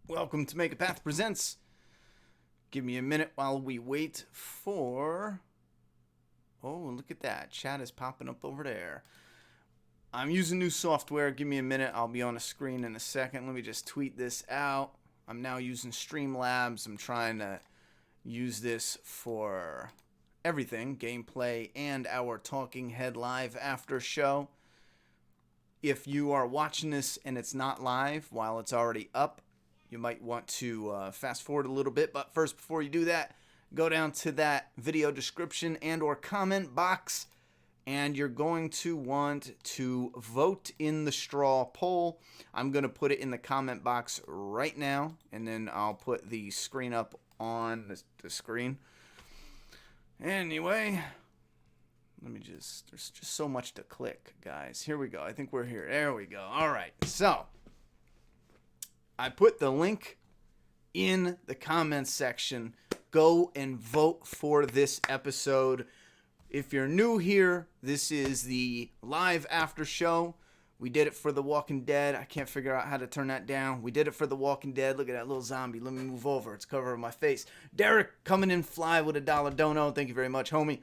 Welcome to Make a Path Presents. Give me a minute while we wait for... Oh, look at that. Chat is popping up over there. I'm using new software. Give me a minute. I'll be on a screen in a second. Let me just tweet this out. I'm now using Streamlabs. I'm trying to use this for everything. Gameplay and our Talking Head Live after show. If you are watching this and it's not live while it's already up, you might want to fast forward a little bit, but first, before you do that, go down to that video description and or comment box, and you're going to want to vote in the straw poll. I'm going to put it in the comment box right now, and then I'll put the screen up on the screen. Anyway, there's just so much to click, guys. Here we go. I think we're here. There we go. All right, so I put the link in the comments section. Go and vote for this episode. If you're new here, this is the live after show. We did it for The Walking Dead. I can't figure out how to turn that down. We did it for The Walking Dead. Look at that little zombie. Let me move over. It's covering my face. Derek coming in fly with $1 dono. Thank you very much, homie.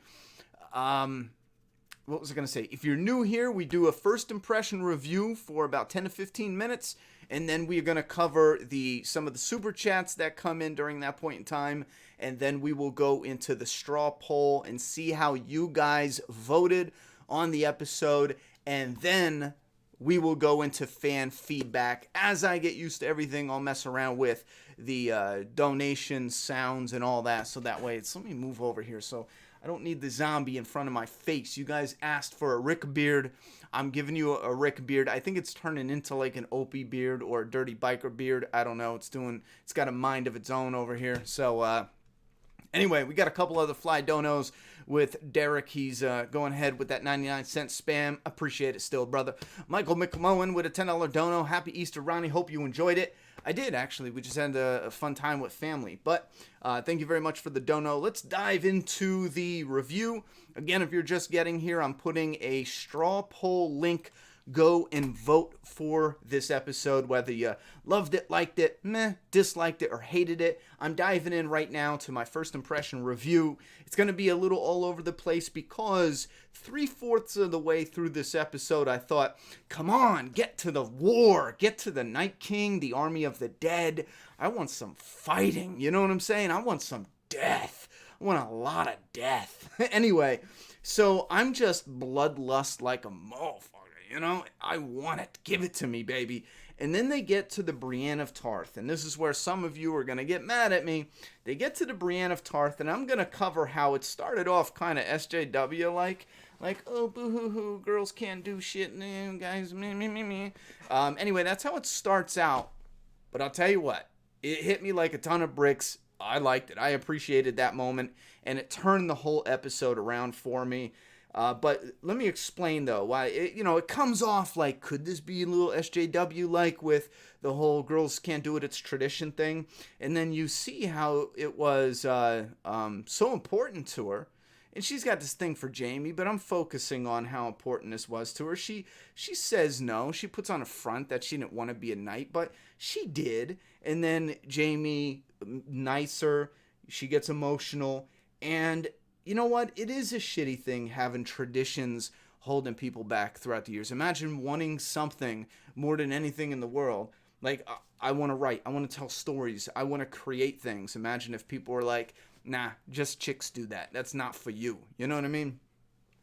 What was I going to say? If you're new here, we do a first impression review for about 10 to 15 minutes. And then we're going to cover some of the super chats that come in during that point in time. And then we will go into the straw poll and see how you guys voted on the episode. And then we will go into fan feedback. As I get used to everything, I'll mess around with the donations, sounds, and all that. So that way, let me move over here so I don't need the zombie in front of my face. You guys asked for a Rick beard. I'm giving you a Rick beard. I think it's turning into like an Opie beard or a dirty biker beard. I don't know. It's got a mind of its own over here. So anyway, we got a couple other fly donos with Derek. He's going ahead with that 99-cent spam. Appreciate it still, brother. Michael McMowen with a $10 dono. Happy Easter, Ronnie. Hope you enjoyed it. I did, actually. We just had a fun time with family. But thank you very much for the dono. Let's dive into the review. Again, if you're just getting here, I'm putting a straw poll link. Go and vote for this episode, whether you loved it, liked it, disliked it, or hated it. I'm diving in right now to my first impression review. It's going to be a little all over the place because 3/4 of the way through this episode, I thought, come on, get to the war, get to the Night King, the Army of the Dead. I want some fighting, you know what I'm saying? I want some death. I want a lot of death. Anyway, so I'm just bloodlust like a motherfucker. You know, I want it. Give it to me, baby. And then they get to the Brienne of Tarth. And this is where some of you are going to get mad at me. They get to the Brienne of Tarth, and I'm going to cover how it started off kind of SJW-like. Like, oh, boo-hoo-hoo, girls can't do shit, guys, me. Anyway, that's how it starts out. But I'll tell you what. It hit me like a ton of bricks. I liked it. I appreciated that moment. And it turned the whole episode around for me. But let me explain, though, why it comes off like, could this be a little SJW-like with the whole girls can't do it, it's tradition thing? And then you see how it was so important to her. And she's got this thing for Jamie, but I'm focusing on how important this was to her. She says no. She puts on a front that she didn't want to be a knight, but she did. And then Jamie, nicer, she gets emotional, and you know what? It is a shitty thing having traditions holding people back throughout the years. Imagine wanting something more than anything in the world. Like, I want to write. I want to tell stories. I want to create things. Imagine if people were like, nah, just chicks do that. That's not for you. You know what I mean?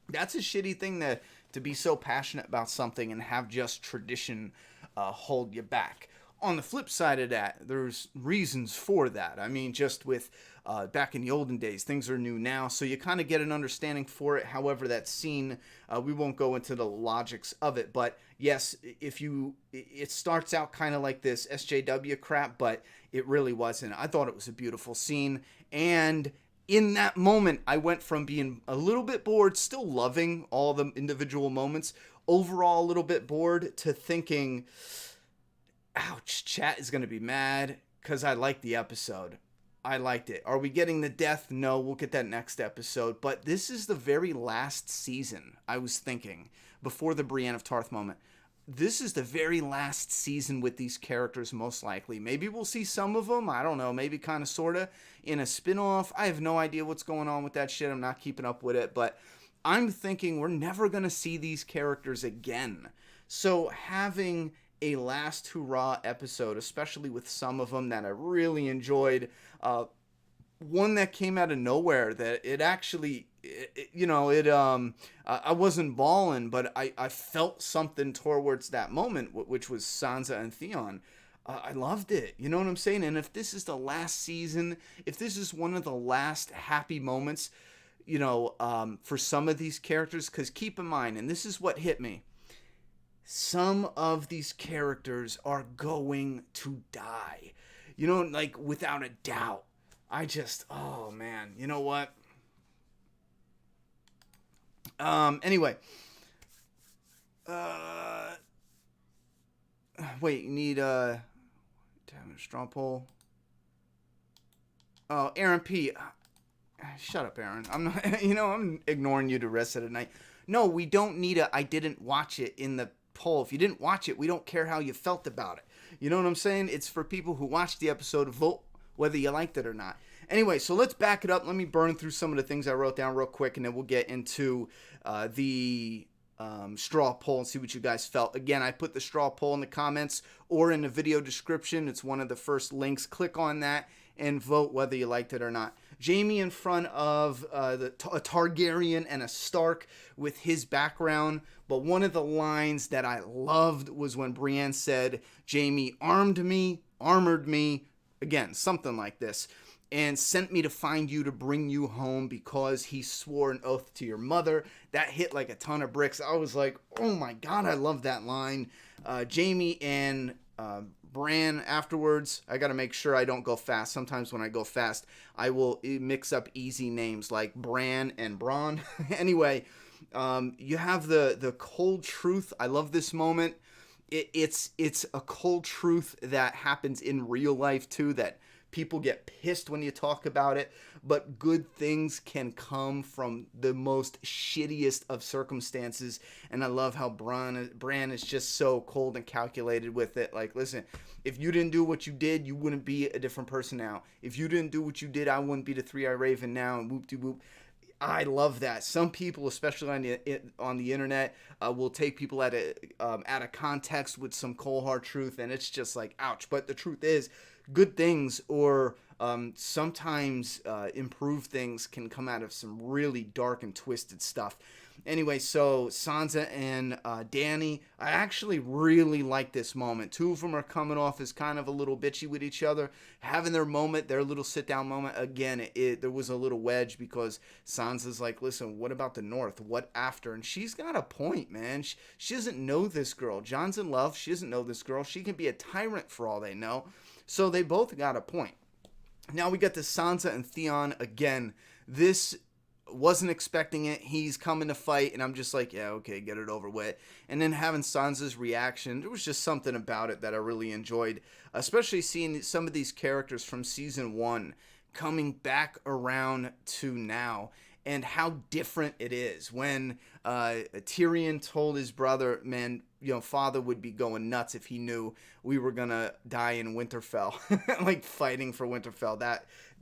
That's a shitty thing to be so passionate about something and have just tradition hold you back. On the flip side of that, there's reasons for that. I mean, just with back in the olden days, things are new now, so you kind of get an understanding for it. However, that scene, we won't go into the logics of it, but yes, it starts out kind of like this SJW crap, but it really wasn't. I thought it was a beautiful scene, and in that moment, I went from being a little bit bored, still loving all the individual moments, overall a little bit bored, to thinking, ouch, chat is going to be mad because I liked the episode. I liked it. Are we getting the death? No, we'll get that next episode. But this is the very last season, I was thinking, before the Brienne of Tarth moment. this is the very last season with these characters, most likely. Maybe we'll see some of them. I don't know. Maybe kind of, sort of, in a spin-off. I have no idea what's going on with that shit. I'm not keeping up with it. But I'm thinking we're never going to see these characters again. So having a last hurrah episode, especially with some of them that I really enjoyed, one that came out of nowhere that it actually, I wasn't bawling, but I felt something towards that moment, which was Sansa and Theon. I loved it. You know what I'm saying? And if this is the last season, if this is one of the last happy moments, for some of these characters, because keep in mind, and this is what hit me, some of these characters are going to die. Like, without a doubt. Oh man, you know what? Anyway. Wait, you need, damn it, straw poll. Oh, Aaron P. Shut up, Aaron. I'm not, I'm ignoring you the rest of the night. No, we don't need I didn't watch it in the poll. If you didn't watch it, we don't care how you felt about it. You know what I'm saying? It's for people who watched the episode to vote whether you liked it or not. Anyway, so let's back it up. Let me burn through some of the things I wrote down real quick, and then we'll get into the straw poll and see what you guys felt. Again, I put the straw poll in the comments or in the video description. It's one of the first links. Click on that and vote whether you liked it or not. Jaime in front of a Targaryen and a Stark with his background. But one of the lines that I loved was when Brienne said, Jaime armored me, again, something like this, and sent me to find you to bring you home because he swore an oath to your mother. That hit like a ton of bricks. I was like, oh my God, I love that line. Jaime and Bran afterwards, I got to make sure I don't go fast. Sometimes when I go fast, I will mix up easy names like Bran and Bronn. Anyway, you have the cold truth. I love this moment. It's a cold truth that happens in real life too, that people get pissed when you talk about it, but good things can come from the most shittiest of circumstances. And I love how Bran is just so cold and calculated with it. Like, listen, if you didn't do what you did, you wouldn't be a different person now. If you didn't do what you did, I wouldn't be the Three-Eyed Raven now, and whoop-de-whoop. I love that. Some people, especially on the internet, will take people out of context with some cold hard truth, and it's just like, ouch. But the truth is, good things or sometimes improved things can come out of some really dark and twisted stuff. Anyway, so Sansa and Dany, I actually really like this moment. Two of them are coming off as kind of a little bitchy with each other, having their moment, their little sit-down moment. Again, there was a little wedge because Sansa's like, listen, what about the North? What after? And she's got a point, man. She doesn't know this girl. Jon's in love. She doesn't know this girl. She can be a tyrant for all they know. So they both got a point. Now we get to Sansa and Theon again. This wasn't expecting it. He's coming to fight, and I'm just like, yeah, okay, get it over with. And then having Sansa's reaction, there was just something about it that I really enjoyed, especially seeing some of these characters from season 1 coming back around to now, and how different it is. When Tyrion told his brother, man, father would be going nuts if he knew we were gonna die in Winterfell, like fighting for Winterfell.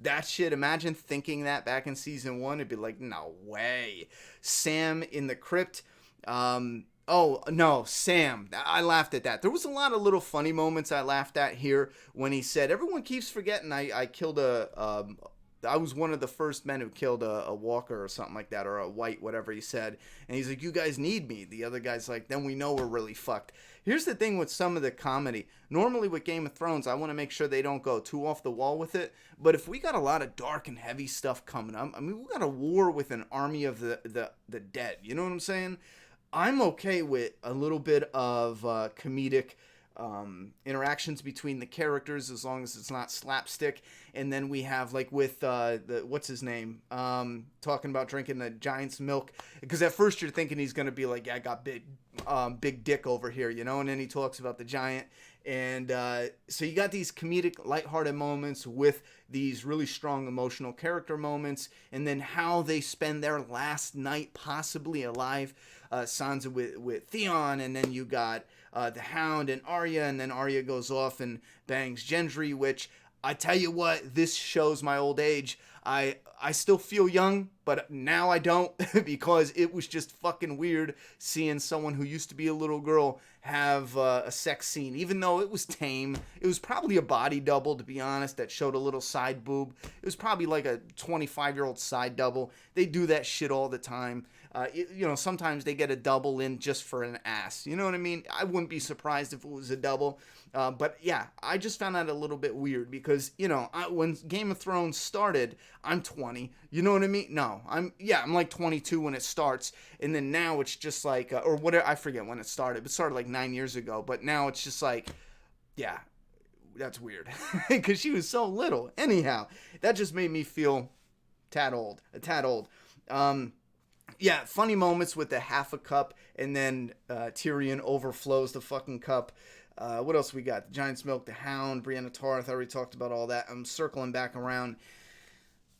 That shit, imagine thinking that back in season 1, it'd be like, no way. Sam in the crypt, oh, no, Sam. I laughed at that. There was a lot of little funny moments I laughed at here when he said, everyone keeps forgetting I killed I was one of the first men who killed a walker or something like that, or a white, whatever he said. And he's like, you guys need me. The other guy's like, then we know we're really fucked. Here's the thing with some of the comedy. Normally with Game of Thrones, I want to make sure they don't go too off the wall with it. But if we got a lot of dark and heavy stuff coming up, I mean, we got a war with an army of the dead. You know what I'm saying? I'm okay with a little bit of comedic interactions between the characters, as long as it's not slapstick. And then we have, like, with the what's his name, talking about drinking the giant's milk, because at first you're thinking he's gonna be like, yeah, I got big dick over here, and then he talks about the giant. And so you got these comedic, lighthearted moments with these really strong emotional character moments, and then how they spend their last night possibly alive. Sansa with Theon, and then you got the Hound and Arya, and then Arya goes off and bangs Gendry, which I tell you what, this shows my old age. I still feel young, but now I don't because it was just fucking weird seeing someone who used to be a little girl have a sex scene, even though it was tame. It was probably a body double, to be honest, that showed a little side boob. It was probably like a 25-year-old side double. They do that shit all the time. Sometimes they get a double in just for an ass. You know what I mean? I wouldn't be surprised if it was a double. But yeah, I just found that a little bit weird because, when Game of Thrones started, I'm 20. You know what I mean? No, I'm like 22 when it starts. And then now it's just like, or whatever, I forget when it started. It started like 9 years ago. But now it's just like, yeah, that's weird because she was so little. Anyhow, that just made me feel a tad old. Yeah, funny moments with the half a cup, and then Tyrion overflows the fucking cup. What else we got? The Giant's Milk, the Hound, Brienne of Tarth. I already talked about all that. I'm circling back around.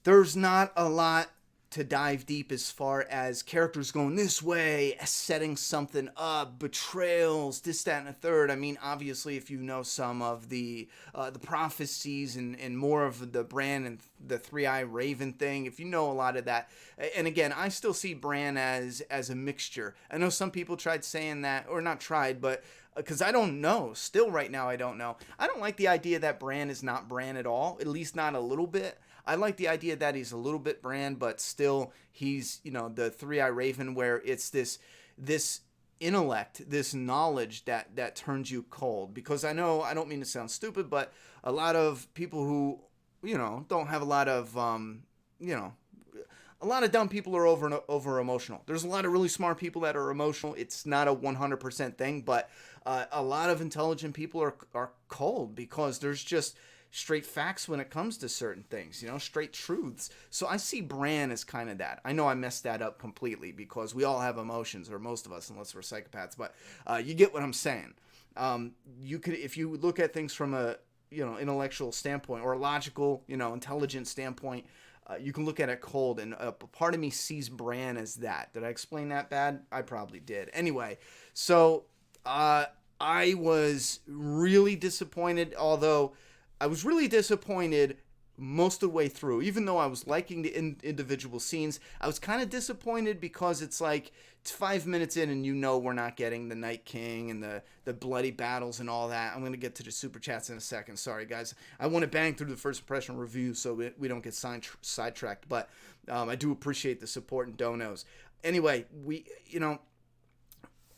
There's not a lot to dive deep as far as characters going this way, setting something up, betrayals, this, that, and a third. I mean, obviously, if you know some of the prophecies and more of the Bran and the Three-Eye Raven thing, if you know a lot of that, and again, I still see Bran as a mixture. I know some people tried saying that, or not tried, but because I don't know. Still right now, I don't know. I don't like the idea that Bran is not Bran at all, at least not a little bit. I like the idea that he's a little bit Bran, but still he's, the Three-Eye Raven, where it's this intellect, this knowledge that turns you cold. Because I know, I don't mean to sound stupid, but a lot of people who, don't have a lot of, a lot of dumb people are over emotional. There's a lot of really smart people that are emotional. It's not a 100% thing, but a lot of intelligent people are cold because there's just straight facts when it comes to certain things, straight truths. So I see Bran as kind of that. I know I messed that up completely because we all have emotions, or most of us, unless we're psychopaths, but you get what I'm saying. You could, if you look at things from a, intellectual standpoint or a logical, intelligent standpoint, you can look at it cold, and a part of me sees Bran as that. Did I explain that bad? I probably did. Anyway, so I was really disappointed, although I was really disappointed most of the way through. Even though I was liking the individual scenes, I was kind of disappointed because it's like, it's 5 minutes in and we're not getting the Night King and the bloody battles and all that. I'm going to get to the super chats in a second. Sorry, guys. I want to bang through the first impression review so we don't get sidetracked. But I do appreciate the support and donos. Anyway,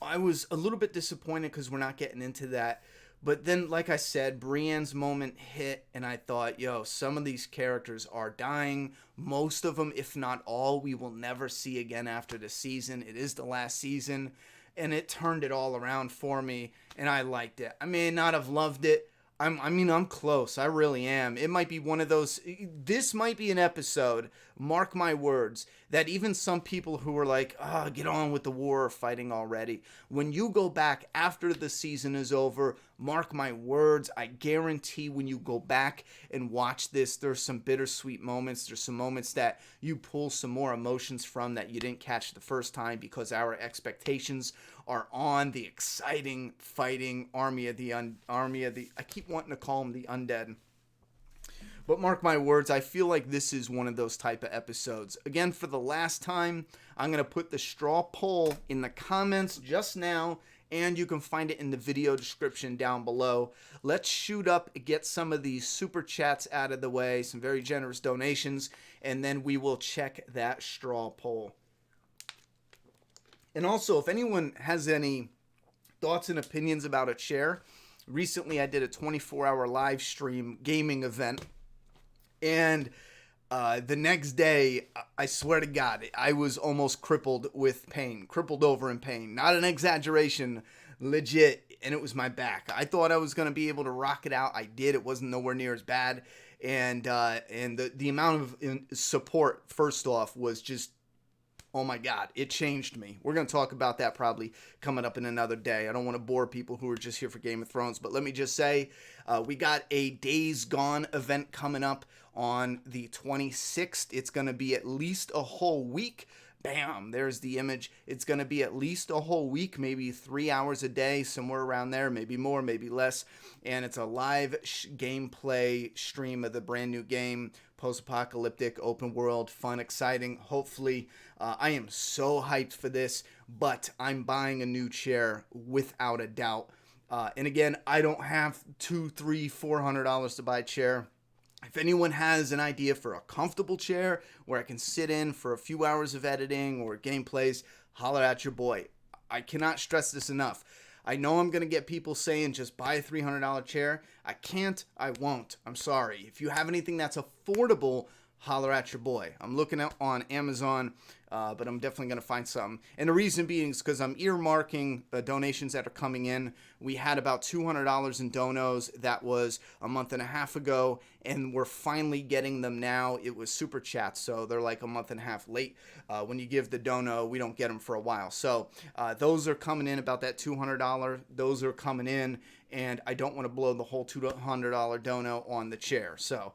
I was a little bit disappointed because we're not getting into that. But then, like I said, Brienne's moment hit, and I thought, some of these characters are dying. Most of them, if not all, we will never see again after the season. It is the last season, and it turned it all around for me, and I liked it. I may not have loved it. I'm close. I really am. It might be one of those. This might be an episode, mark my words, that even some people who are like, get on with the war are fighting already. When you go back after the season is over, mark my words, I guarantee when you go back and watch this, there's some bittersweet moments. There's some moments that you pull some more emotions from that you didn't catch the first time because our expectations are on the exciting fighting army of the I keep wanting to call them the undead. But mark my words, I feel like this is one of those type of episodes. Again, for the last time, I'm going to put the straw poll in the comments just now, and you can find it in the video description down below. Let's shoot up, get some of these super chats out of the way, some very generous donations, and then we will check that straw poll. And also, if anyone has any thoughts and opinions about it, share. Recently, I did a 24-hour live stream gaming event. And the next day, I swear to God, I was almost crippled with pain. Crippled over in pain. Not an exaggeration. Legit. And it was my back. I thought I was going to be able to rock it out. I did. It wasn't nowhere near as bad. And the amount of support, first off, was just, oh my God, it changed me. We're going to talk about that probably coming up in another day. I don't want to bore people who are just here for Game of Thrones, but let me just say, we got a Days Gone event coming up on the 26th. It's going to be at least a whole week. Bam, there's the image. It's going to be at least a whole week, maybe 3 hours a day, somewhere around there, maybe more, maybe less. And it's a live gameplay stream of the brand new game, post-apocalyptic, open world, fun, exciting. Hopefully, I am so hyped for this, but I'm buying a new chair without a doubt. And again, I don't have $200, $300, $400 to buy a chair. If anyone has an idea for a comfortable chair where I can sit in for a few hours of editing or gameplays, holler at your boy. I cannot stress this enough. I know I'm going to get people saying just buy a $300 chair. I can't. I won't. I'm sorry. If you have anything that's affordable, holler at your boy. I'm looking at on Amazon, but I'm definitely going to find something. And the reason being is because I'm earmarking the donations that are coming in. We had about $200 in donos. That was a month and a half ago, and we're finally getting them now. It was super chats, so they're like a month and a half late. When you give the dono, we don't get them for a while. So those are coming in, about that $200. Those are coming in, and I don't want to blow the whole $200 dono on the chair. So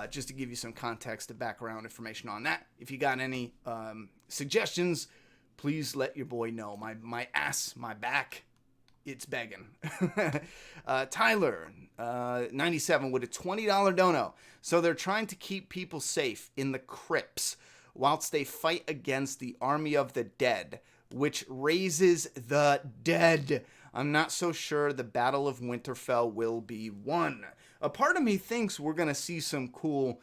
just to give you some context and background information on that, if you got any suggestions, please let your boy know. My ass, my back, it's begging. Tyler, 97 with a $20 dono. So they're trying to keep people safe in the crypts whilst they fight against the army of the dead, which raises the dead. I'm not so sure the Battle of Winterfell will be won. A part of me thinks we're going to see some cool,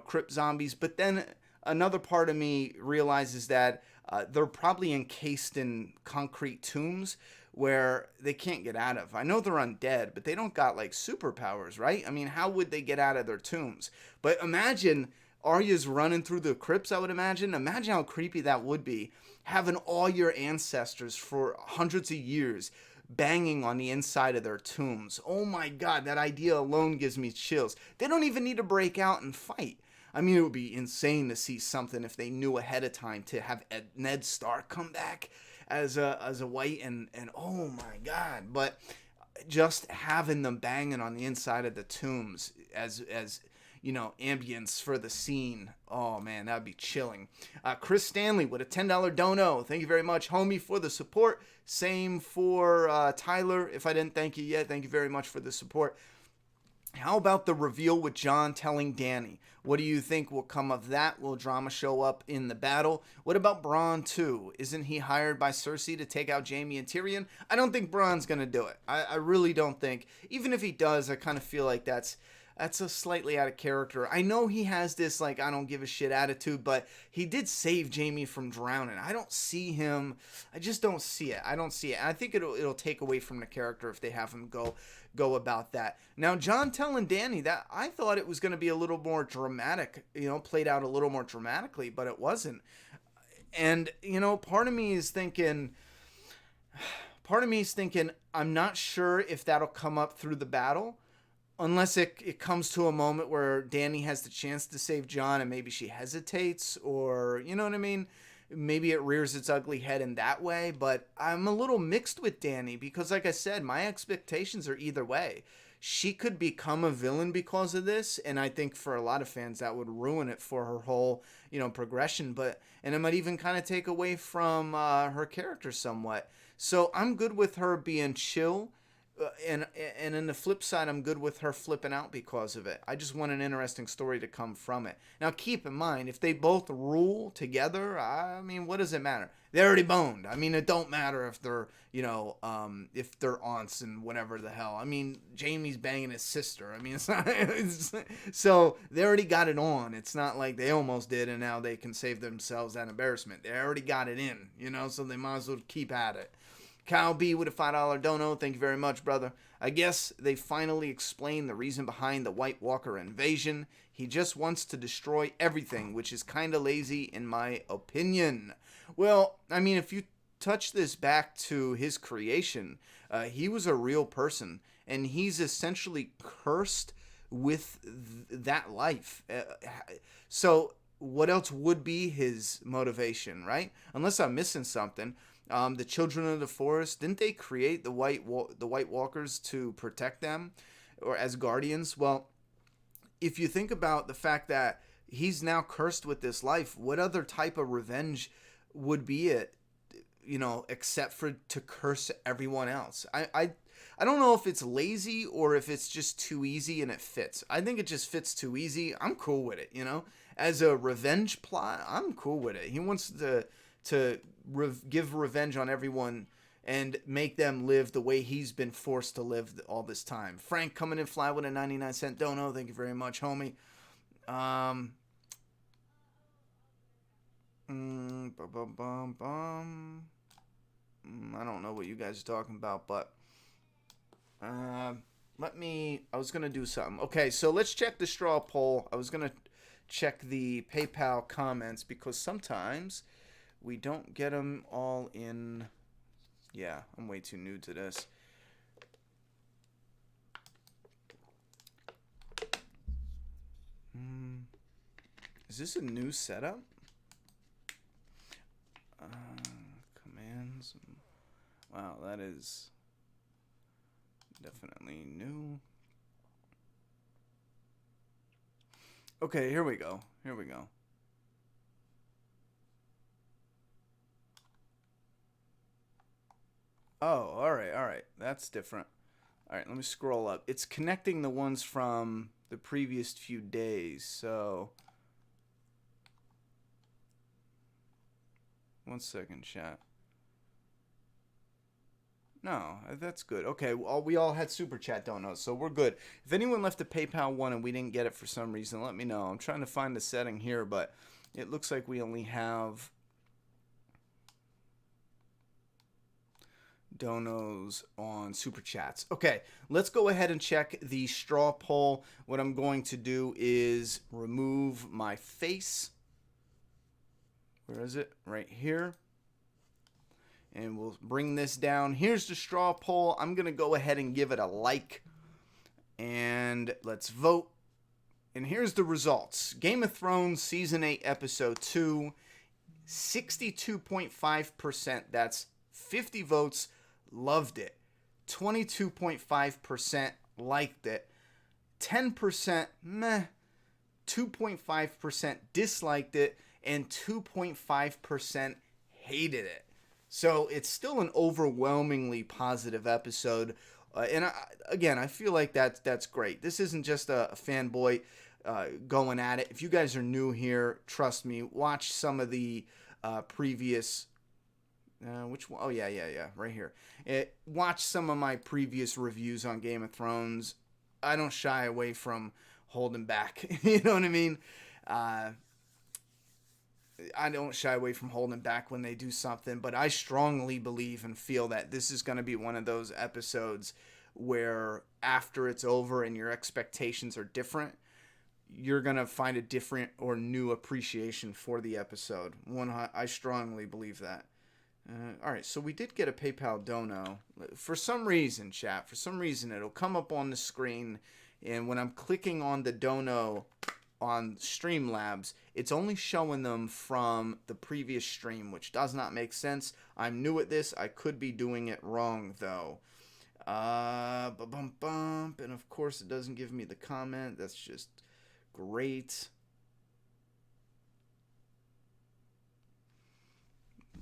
crypt zombies, but then another part of me realizes that they're probably encased in concrete tombs where they can't get out of. I know they're undead, but they don't got like superpowers, right? I mean, how would they get out of their tombs? But imagine Arya's running through the crypts, I would imagine. Imagine how creepy that would be, having all your ancestors for hundreds of years banging on the inside of their tombs. Oh my God, that idea alone gives me chills. They don't even need to break out and fight. I mean, it would be insane to see something if they knew ahead of time to have Ned Stark come back as a white and oh my God. But just having them banging on the inside of the tombs as ambience for the scene. Oh man, that would be chilling. Chris Stanley with a $10 dono. Thank you very much, homie, for the support. Same for Tyler. If I didn't thank you yet, thank you very much for the support. How about the reveal with Jon telling Dany? What do you think will come of that? Will drama show up in the battle? What about Bronn too? Isn't he hired by Cersei to take out Jaime and Tyrion? I don't think Bronn's going to do it. I really don't think. Even if he does, I kind of feel like that's a slightly out of character. I know he has this, like, I don't give a shit attitude, but he did save Jaime from drowning. I don't see him. I just don't see it. I don't see it. And I think it'll take away from the character if they have him go about that. Now, Jon telling Dany that, I thought it was going to be a little more dramatic, played out a little more dramatically, but it wasn't. And, part of me is thinking, I'm not sure if that'll come up through the battle. Unless it comes to a moment where Dany has the chance to save Jon and maybe she hesitates, or, you know what I mean? Maybe it rears its ugly head in that way, but I'm a little mixed with Dany because, like I said, my expectations are either way. She could become a villain because of this, and I think for a lot of fans that would ruin it for her whole, progression, and it might even kind of take away from her character somewhat. So I'm good with her being chill. And in the flip side, I'm good with her flipping out because of it. I just want an interesting story to come from it. Now, keep in mind, if they both rule together, I mean, what does it matter? They're already boned. I mean, it don't matter if they're, if they're aunts and whatever the hell. I mean, Jaime's banging his sister. I mean, so they already got it on. It's not like they almost did and now they can save themselves that embarrassment. They already got it in, so they might as well keep at it. Kyle B with a $5 dono. Thank you very much, brother. I guess they finally explained the reason behind the White Walker invasion. He just wants to destroy everything, which is kind of lazy in my opinion. Well, I mean, if you touch this back to his creation, he was a real person, and he's essentially cursed with that life. So what else would be his motivation, right? Unless I'm missing something. The Children of the Forest, didn't they create the White Walkers to protect them, or as guardians? Well, if you think about the fact that he's now cursed with this life, what other type of revenge would be it, except for to curse everyone else. I don't know if it's lazy or if it's just too easy and it fits. I think it just fits too easy. I'm cool with it. As a revenge plot, I'm cool with it. He wants to give revenge on everyone and make them live the way he's been forced to live all this time. Frank coming in fly with a 99-cent dono. Thank you very much, homie. Bum, bum, bum, bum. I don't know what you guys are talking about, but I was going to do something. Okay, so let's check the straw poll. I was going to check the PayPal comments because sometimes we don't get them all in. Yeah, I'm way too new to this. Is this a new setup? Commands. Wow, that is definitely new. Okay, here we go. Oh, all right. That's different. All right, let me scroll up. It's connecting the ones from the previous few days. So, one second, chat. No, that's good. Okay, well, we all had super chat donuts, so we're good. If anyone left a PayPal one and we didn't get it for some reason, let me know. I'm trying to find the setting here, but it looks like we only have donos on super chats. Okay, let's go ahead and check the straw poll. What I'm going to do is remove my face. Where is it? Right here. And we'll bring this down. Here's the straw poll. I'm going to go ahead and give it a like. And let's vote. And here's the results. Game of Thrones Season 8, Episode 2. 62.5%. That's 50 votes. Loved it. 22.5% liked it. 10% meh. 2.5% disliked it. And 2.5% hated it. So it's still an overwhelmingly positive episode. Again, I feel like that's great. This isn't just a fanboy going at it. If you guys are new here, trust me, watch some of the previous... which one? Oh, yeah, right here. Watch some of my previous reviews on Game of Thrones. I don't shy away from holding back. You know what I mean? I don't shy away from holding back when they do something, but I strongly believe and feel that this is going to be one of those episodes where after it's over and your expectations are different, you're going to find a different or new appreciation for the episode. I strongly believe that. All right, so we did get a PayPal dono. For some reason, chat, it'll come up on the screen, and when I'm clicking on the dono on Streamlabs, it's only showing them from the previous stream, which does not make sense. I'm new at this. I could be doing it wrong, though. And of course, it doesn't give me the comment. That's just great.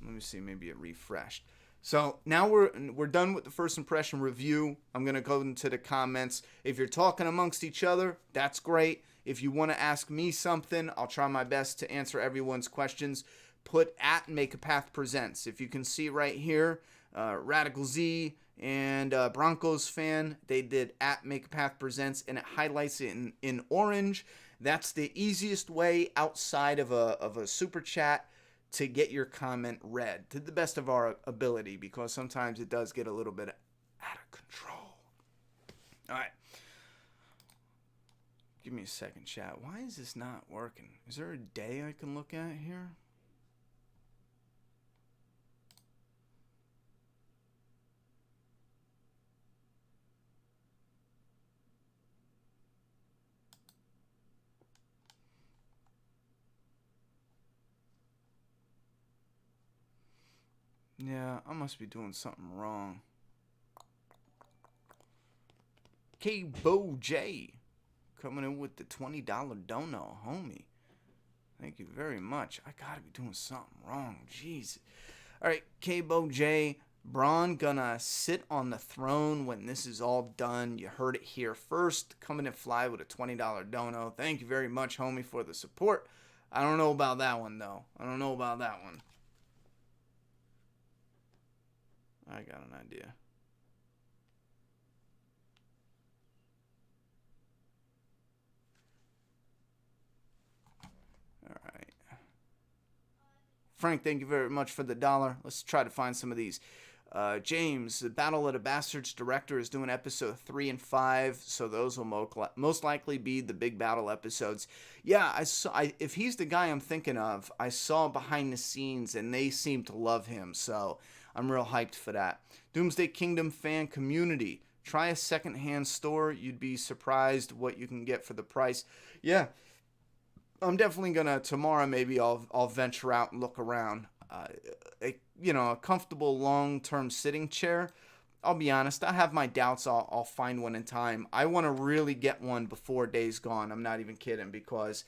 Let me see. Maybe it refreshed. So now we're done with the first impression review. I'm going to go into the comments. If you're talking amongst each other, that's great. If you want to ask me something, I'll try my best to answer everyone's questions. Put at Make a Path Presents. If you can see right here, Radical Z and Broncos fan, they did at Make a Path Presents, and it highlights it in orange. That's the easiest way outside of a super chat to get your comment read to the best of our ability, because sometimes it does get a little bit out of control. All right. Give me a second, chat. Why is this not working? Is there a day I can look at here? Yeah, I must be doing something wrong. K-Bo J coming in with the $20 dono, homie. Thank you very much. I gotta be doing something wrong. Jeez. All right, K-Bo J. Braun gonna sit on the throne when this is all done. You heard it here first. Coming and fly with a $20 dono. Thank you very much, homie, for the support. I don't know about that one, though. I don't know about that one. I got an idea. All right. Frank, thank you very much for the dollar. Let's try to find some of these. James, the Battle of the Bastards director is doing episode 3 and 5, so those will most likely be the big battle episodes. Yeah, if he's the guy I'm thinking of, I saw behind the scenes and they seem to love him, so I'm real hyped for that. Doomsday Kingdom fan community, try a secondhand store. You'd be surprised what you can get for the price. Yeah, I'm definitely gonna tomorrow. Maybe I'll venture out and look around. A comfortable long-term sitting chair. I'll be honest, I have my doubts. I'll find one in time. I want to really get one before Days Gone. I'm not even kidding, because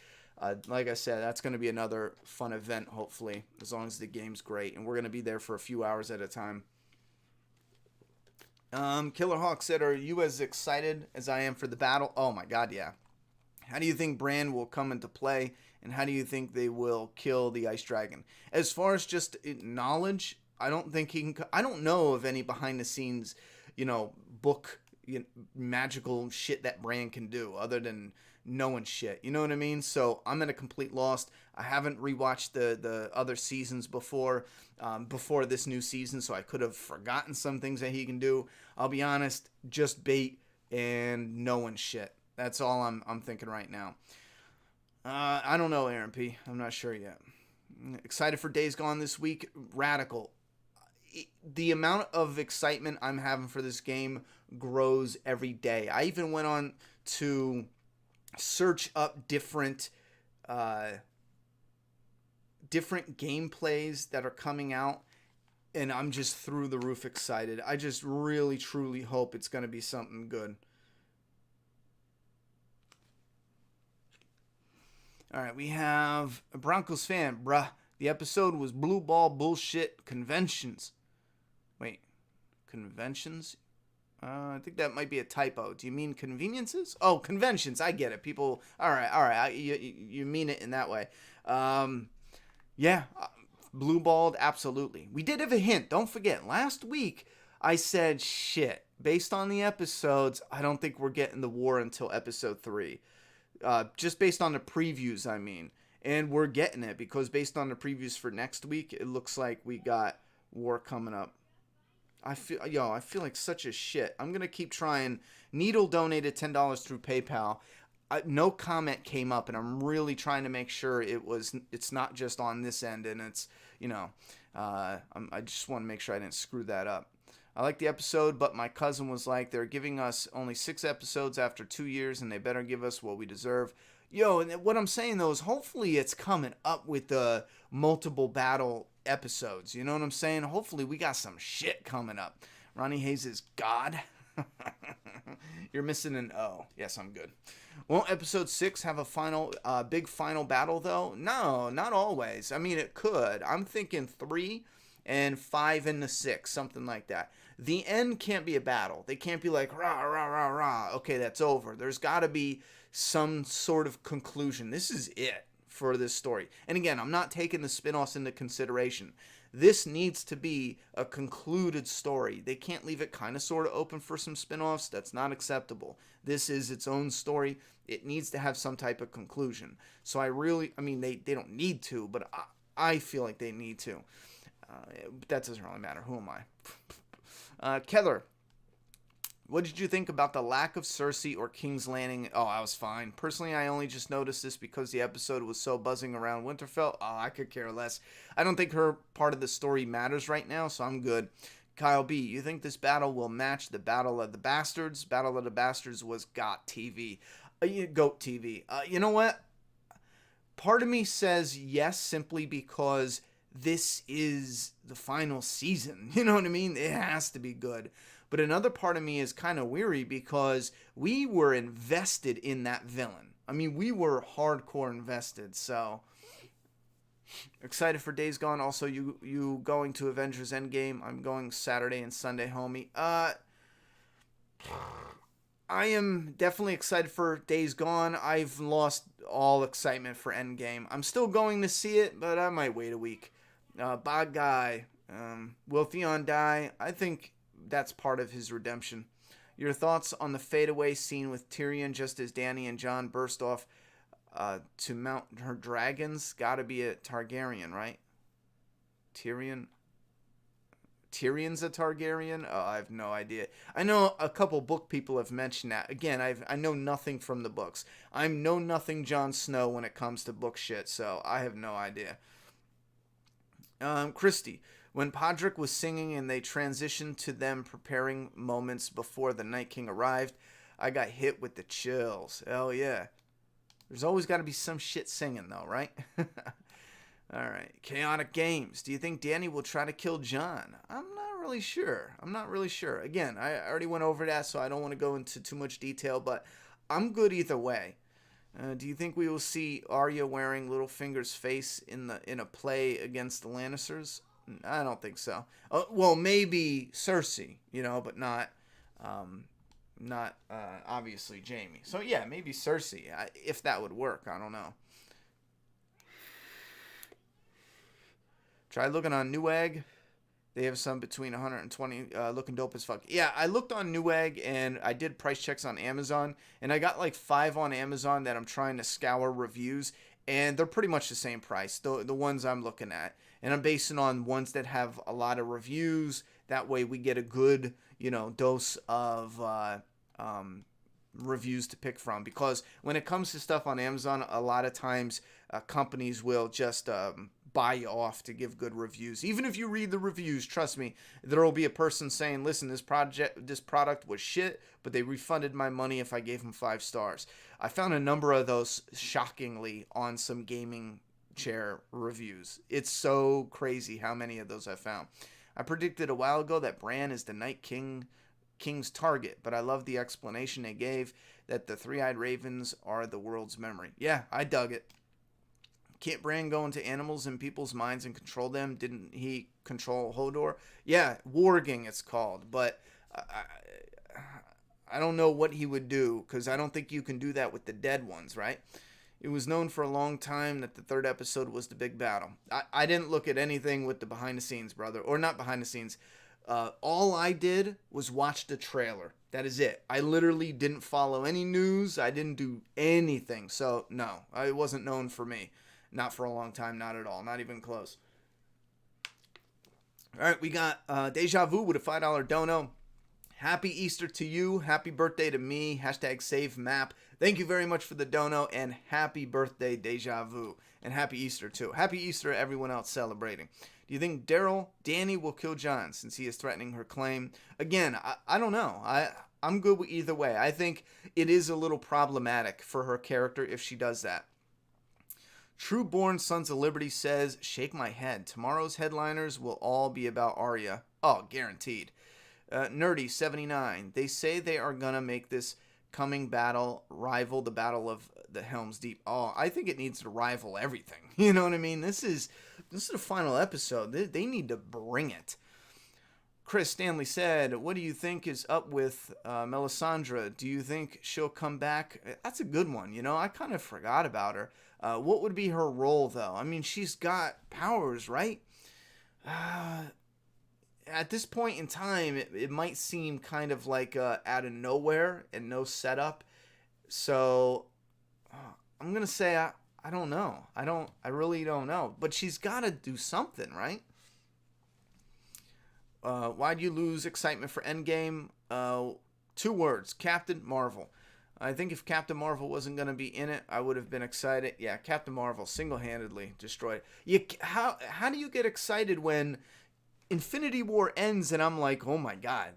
like I said, that's going to be another fun event. Hopefully, as long as the game's great, and we're going to be there for a few hours at a time. Killer Hawk said, "Are you as excited as I am for the battle?" Oh my God, yeah. How do you think Bran will come into play, and how do you think they will kill the Ice Dragon? As far as just knowledge, I don't think he can. I don't know of any behind the scenes, book magical shit that Bran can do other than knowing shit. You know what I mean? So I'm at a complete loss. I haven't rewatched the other seasons before this new season, so I could have forgotten some things that he can do. I'll be honest, just bait and knowing shit. That's all I'm thinking right now. I don't know, Aaron P. I'm not sure yet. Excited for Days Gone this week. Radical. The amount of excitement I'm having for this game grows every day. I even went on to search up different gameplays that are coming out, and I'm just through the roof excited. I just really, truly hope it's going to be something good. All right, we have a Broncos fan. Bruh, the episode was blue ball bullshit conventions. Wait, conventions? I think that might be a typo. Do you mean conveniences? Oh, conventions. I get it. People. All right. You mean it in that way. Yeah, blue balled. Absolutely. We did have a hint. Don't forget. Last week, I said shit. Based on the episodes, I don't think we're getting the war until episode 3. Just based on the previews, I mean. And we're getting it, because based on the previews for next week, it looks like we got war coming up. I feel like such a shit. I'm going to keep trying. Needle donated $10 through PayPal. No comment came up, and I'm really trying to make sure it's not just on this end, and it's, I just want to make sure I didn't screw that up. I like the episode, but my cousin was like, they're giving us only 6 episodes after 2 years, and they better give us what we deserve. And what I'm saying, though, is hopefully it's coming up with the multiple battle episodes. You know what I'm saying? Hopefully we got some shit coming up. Ronnie Hayes is God. You're missing an O. Yes, I'm good. Won't episode 6 have a big final battle, though? No, not always. I mean, it could. I'm thinking 3 and 5 and the 6, something like that. The end can't be a battle. They can't be like, rah, rah, rah, rah. Okay, that's over. There's got to be some sort of conclusion. This is it for this story. And again, I'm not taking the spin-offs into consideration. This needs to be a concluded story. They can't leave it kind of sort of open for some spin-offs. That's not acceptable. This is its own story. It needs to have some type of conclusion. So they don't need to, but I feel like they need to. That doesn't really matter. Who am I? Keller, what did you think about the lack of Cersei or King's Landing? Oh, I was fine. Personally, I only just noticed this because the episode was so buzzing around Winterfell. Oh, I could care less. I don't think her part of the story matters right now, so I'm good. Kyle B, you think this battle will match the Battle of the Bastards? Battle of the Bastards was GOT TV. GOAT TV. You know what? Part of me says yes, simply because this is the final season. You know what I mean? It has to be good. But another part of me is kind of weary because we were invested in that villain. I mean, we were hardcore invested. So Excited for Days Gone. Also, you going to Avengers Endgame? I'm going Saturday and Sunday, homie. I am definitely excited for Days Gone. I've lost all excitement for Endgame. I'm still going to see it, but I might wait a week. Bad guy. Will Theon die? I think that's part of his redemption. Your thoughts on the fadeaway scene with Tyrion just as Dany and Jon burst off to mount her dragons? Gotta be a Targaryen, right? Tyrion? Tyrion's a Targaryen? Oh, I have no idea. I know a couple book people have mentioned that. Again, I know nothing from the books. I'm know nothing Jon Snow when it comes to book shit, so I have no idea. Christy, when Podrick was singing and they transitioned to them preparing moments before the Night King arrived, I got hit with the chills. Hell yeah. There's always got to be some shit singing, though, right? All right. Chaotic Games. Do you think Dany will try to kill Jon? I'm not really sure. Again, I already went over that, so I don't want to go into too much detail, but I'm good either way. Do you think we will see Arya wearing Littlefinger's face in a play against the Lannisters? I don't think so. Well, maybe Cersei, but not obviously Jaime. So yeah, maybe Cersei, if that would work. I don't know. Try looking on Newegg. They have some between 120, looking dope as fuck. Yeah, I looked on Newegg and I did price checks on Amazon, and I got like 5 on Amazon that I'm trying to scour reviews, and they're pretty much the same price, the ones I'm looking at. And I'm basing on ones that have a lot of reviews. That way we get a good, dose of reviews to pick from. Because when it comes to stuff on Amazon, a lot of times companies will just buy you off to give good reviews. Even if you read the reviews, trust me, there will be a person saying, listen, this product was shit, but they refunded my money if I gave them 5 stars. I found a number of those, shockingly, on some gaming chair reviews. It's so crazy how many of those I found. I predicted a while ago that Bran is the Night King's target, but I love the explanation they gave that the three-eyed ravens are the world's memory. Yeah, I dug it. Can't Bran go into animals and people's minds and control them? Didn't he control Hodor? Yeah, warging it's called, but I don't know what he would do, because I don't think you can do that with the dead ones, right? It was known for a long time that the 3rd episode was the big battle. I didn't look at anything with the behind the scenes, brother. Or not behind the scenes. All I did was watch the trailer. That is it. I literally didn't follow any news. I didn't do anything. So, no. It wasn't known for me. Not for a long time. Not at all. Not even close. All right. We got Deja Vu with a $5 dono. Happy Easter to you. Happy birthday to me. Hashtag save map. Thank you very much for the dono, and happy birthday, Deja Vu. And happy Easter, too. Happy Easter to everyone else celebrating. Do you think Dany will kill Jon since he is threatening her claim? Again, I don't know. I'm good with either way. I think it is a little problematic for her character if she does that. Trueborn Sons of Liberty says, shake my head. Tomorrow's headliners will all be about Arya. Oh, guaranteed. Nerdy79. They say they are going to make this coming battle rival the Battle of the Helm's Deep. Oh, I think it needs to rival everything. You know what I mean? This is the final episode. They need to bring it. Chris Stanley said, what do you think is up with Melisandre? Do you think she'll come back? That's a good one. I kind of forgot about her. What would be her role, though? I mean, she's got powers, right? At this point in time, it might seem kind of like out of nowhere and no setup. So I'm going to say I don't know. I really don't know. But she's got to do something, right? Why'd you lose excitement for Endgame? 2 words. Captain Marvel. I think if Captain Marvel wasn't going to be in it, I would have been excited. Yeah, Captain Marvel single-handedly destroyed it. How do you get excited when Infinity War ends and I'm like, oh my God,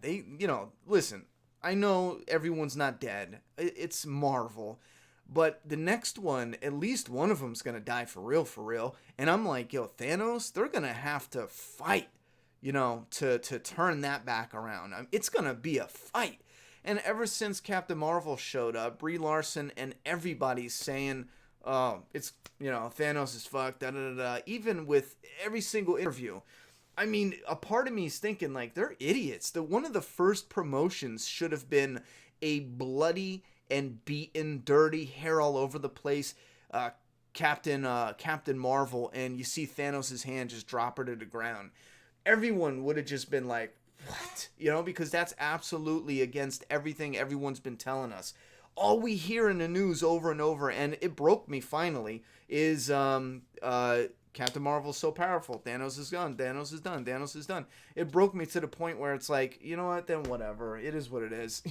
listen, I know everyone's not dead. It's Marvel. But the next one, at least one of them's going to die for real. And I'm like, Thanos, they're going to have to fight, to turn that back around. It's going to be a fight. And ever since Captain Marvel showed up, Brie Larson and everybody's saying, It's, Thanos is fucked, da da da da. Even with every single interview, I mean, a part of me is thinking like they're idiots. One of the first promotions should have been a bloody and beaten, dirty, hair all over the place, uh, Captain Marvel, and you see Thanos' hand just drop her to the ground. Everyone would have just been like, what? Because that's absolutely against everything everyone's been telling us. All we hear in the news over and over, and it broke me finally, is Captain Marvel's so powerful. Thanos is gone. Thanos is done. Thanos is done. It broke me to the point where it's like, you know what? Then whatever. It is what it is.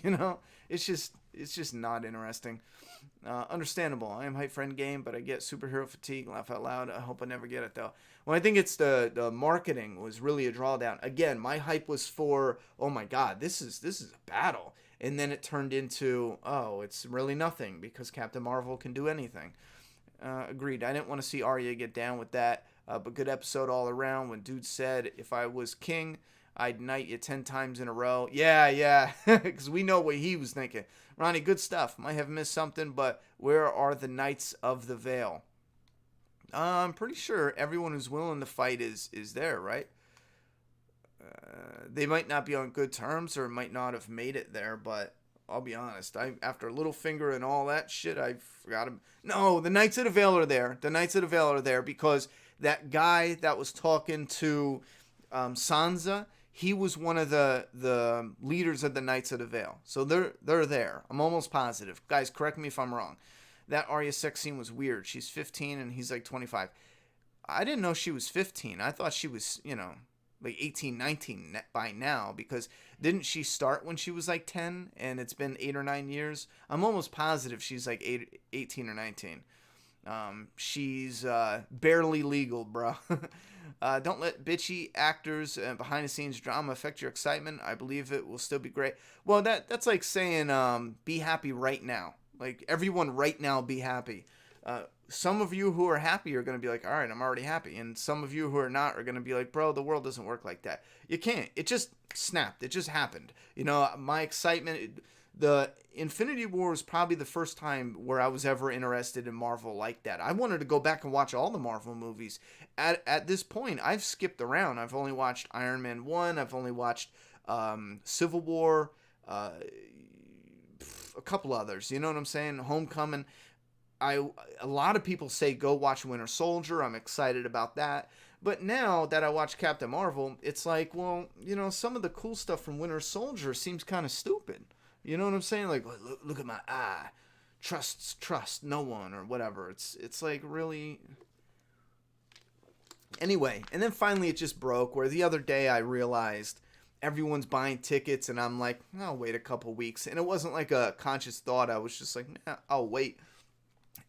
It's just not interesting. Understandable. I am hyped for Endgame, but I get superhero fatigue. Laugh out loud. I hope I never get it though. Well, I think it's the marketing was really a drawdown. Again, my hype was for, oh my god, this is a battle, and then it turned into, oh, it's really nothing because Captain Marvel can do anything. Agreed. I didn't want to see Arya get down with that, but good episode all around. When dude said, "If I was king, I'd knight you 10 times in a row." Yeah, because we know what he was thinking. Ronnie, good stuff. Might have missed something, but where are the Knights of the Vale? I'm pretty sure everyone who's willing to fight is there, right? They might not be on good terms or might not have made it there, but I'll be honest. After Littlefinger and all that shit, I forgot him. No, the Knights of the Vale are there. The Knights of the Vale are there because that guy that was talking to Sansa, he was one of the leaders of the Knights of the Vale. So they're there. I'm almost positive. Guys, correct me if I'm wrong. That Arya sex scene was weird. She's 15 and he's like 25. I didn't know she was 15. I thought she was, like 18, 19 by now, because didn't she start when she was like 10 and it's been 8 or 9 years? I'm almost positive she's like 18 or 19. She's barely legal, bro. Don't let bitchy actors and behind the scenes drama affect your excitement. I believe it will still be great. Well, that's like saying be happy right now. Like, everyone right now be happy. Some of you who are happy are going to be like, all right, I'm already happy. And some of you who are not are going to be like, bro, the world doesn't work like that. You can't. It just snapped. It just happened. My excitement, the Infinity War was probably the first time where I was ever interested in Marvel like that. I wanted to go back and watch all the Marvel movies. At this point, I've skipped around. I've only watched Iron Man 1. I've only watched Civil War, a couple others. You know what I'm saying? Homecoming. A lot of people say go watch Winter Soldier. I'm excited about that. But now that I watch Captain Marvel, it's like, well, some of the cool stuff from Winter Soldier seems kind of stupid. You know what I'm saying? Like, look at my eye. Trust no one or whatever. It's like, really. Anyway, and then finally it just broke, where the other day I realized everyone's buying tickets and I'm like, I'll wait a couple weeks. And it wasn't like a conscious thought. I was just like, I'll wait.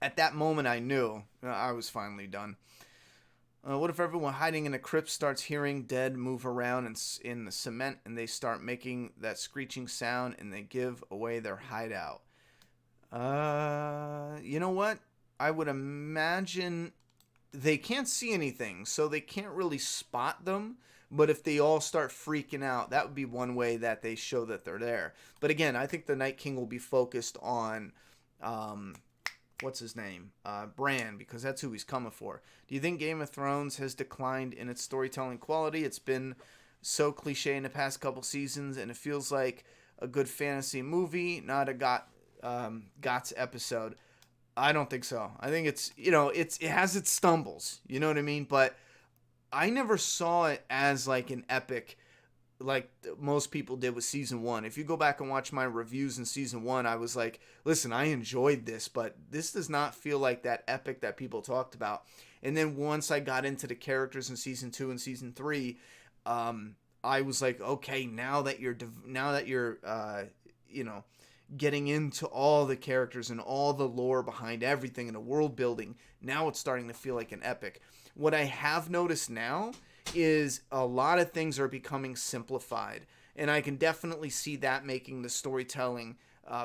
At that moment, I knew I was finally done. What if everyone hiding in a crypt starts hearing dead move around in the cement and they start making that screeching sound and they give away their hideout? You know what? I would imagine they can't see anything, so they can't really spot them. But if they all start freaking out, that would be one way that they show that they're there. But again, I think the Night King will be focused on what's his name? Bran, because that's who he's coming for. Do you think Game of Thrones has declined in its storytelling quality? It's been so cliche in the past couple seasons, and it feels like a good fantasy movie, not a Gots episode. I don't think so. I think it's, it has its stumbles, you know what I mean? But I never saw it as like an epic like most people did with season 1. If you go back and watch my reviews in season 1, I was like, listen, I enjoyed this, but this does not feel like that epic that people talked about. And then once I got into the characters in season 2 and season 3, I was like, okay, now that you're getting into all the characters and all the lore behind everything and the world building, now it's starting to feel like an epic. What I have noticed now is a lot of things are becoming simplified, and I can definitely see that making the storytelling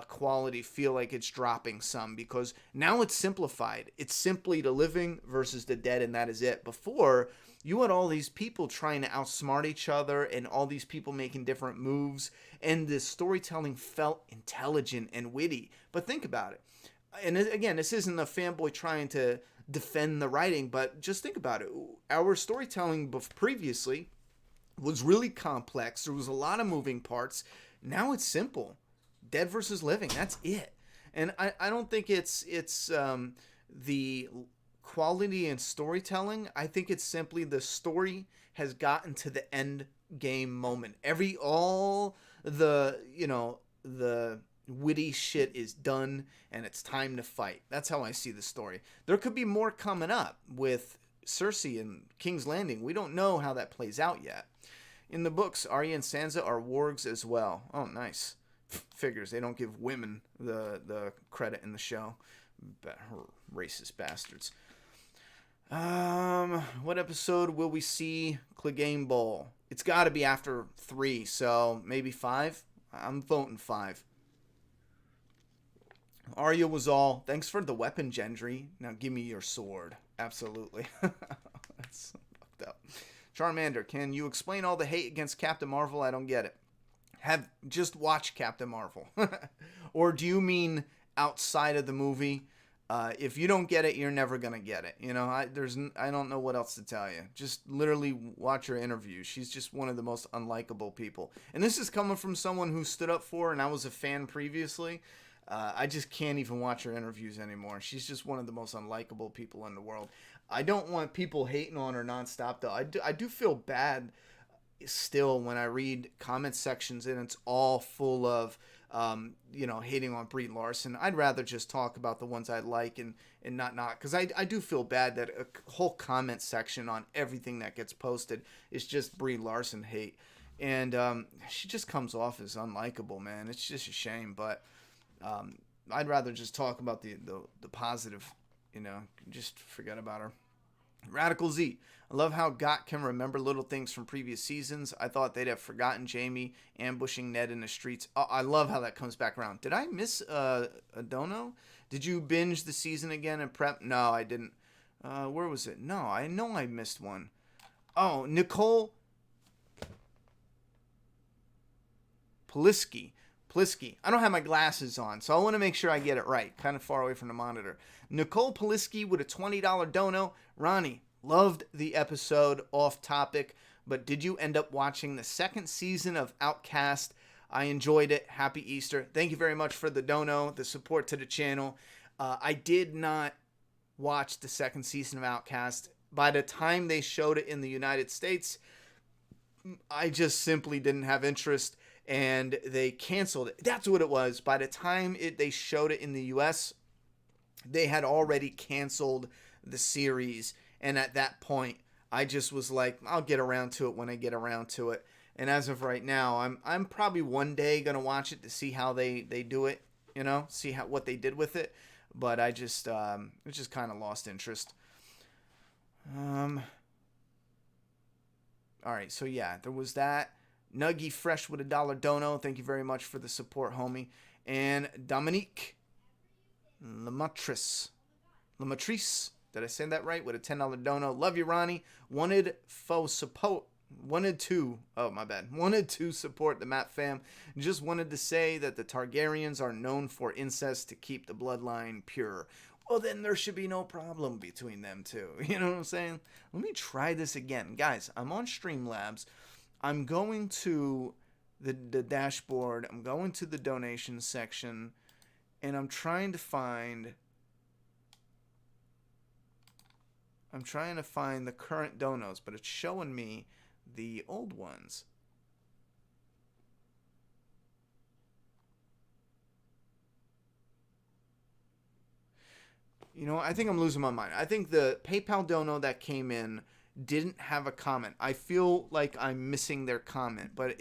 quality feel like it's dropping some, because now it's simplified. It's simply the living versus the dead, and that is it. Before, you had all these people trying to outsmart each other and all these people making different moves, and the storytelling felt intelligent and witty. But think about it. and again, this isn't a fanboy trying to defend the writing, but just think about it. Our storytelling previously was really complex. There was a lot of moving parts. Now it's simple. Dead versus living. That's it. And I don't think it's the quality in storytelling. I think it's simply the story has gotten to the end game moment. All the the witty shit is done and it's time to fight. That's how I see the story. There could be more coming up with Cersei and King's Landing. We don't know how that plays out yet. In the books, Arya and Sansa are wargs as well. Oh, nice. Figures. They don't give women the credit in the show. Racist bastards. What episode will we see Clegane Bowl? It's got to be after 3, so maybe 5? I'm voting 5. Arya was all, thanks for the weapon, Gendry. Now give me your sword. Absolutely. That's fucked up. Charmander, can you explain all the hate against Captain Marvel? I don't get it. Have just watched Captain Marvel. Or do you mean outside of the movie? If you don't get it, you're never gonna get it. I don't know what else to tell you. Just literally watch her interview. She's just one of the most unlikable people. And this is coming from someone who stood up for her, and I was a fan previously. I just can't even watch her interviews anymore. She's just one of the most unlikable people in the world. I don't want people hating on her nonstop, though. I do feel bad still when I read comment sections and it's all full of hating on Brie Larson. I'd rather just talk about the ones I like and not because I do feel bad that a whole comment section on everything that gets posted is just Brie Larson hate, and she just comes off as unlikable, man. It's just a shame, but I'd rather just talk about the positive, just forget about her. Radical Z. I love how Got can remember little things from previous seasons. I thought they'd have forgotten Jamie ambushing Ned in the streets. Oh, I love how that comes back around. Did I miss a dono? Did you binge the season again and prep? No, I didn't. Where was it? No, I know I missed one. Oh, Nicole Plisky. I don't have my glasses on, so I want to make sure I get it right. Kind of far away from the monitor. Nicole Plisky with a $20 dono. Ronnie, loved the episode, off topic, but did you end up watching the second season of Outcast? I enjoyed it. Happy Easter. Thank you very much for the dono, the support to the channel. I did not watch the second season of Outcast. By the time they showed it in the United States, I just simply didn't have interest, and they canceled it. That's what it was. By the time they showed it in the US, they had already canceled the series, and at that point I just was like, I'll get around to it when I get around to it. And as of right now, I'm probably one day gonna watch it to see how they do it, see what they did with it. But I just kind of lost interest. All right, so yeah, there was that. Nuggy Fresh with a $1 dono. Thank you very much for the support, homie. And Dominique Lamatrice. Did I say that right? With a $10 dono. Love you, Ronnie. Wanted to support the Matt fam. Just wanted to say that the Targaryens are known for incest to keep the bloodline pure. Well, then there should be no problem between them two. You know what I'm saying? Let me try this again. Guys, I'm on Streamlabs. I'm going to the dashboard. I'm going to the donation section. And I'm trying to find the current donos, but it's showing me the old ones. I think I'm losing my mind. I think the PayPal dono that came in didn't have a comment. I feel like I'm missing their comment, but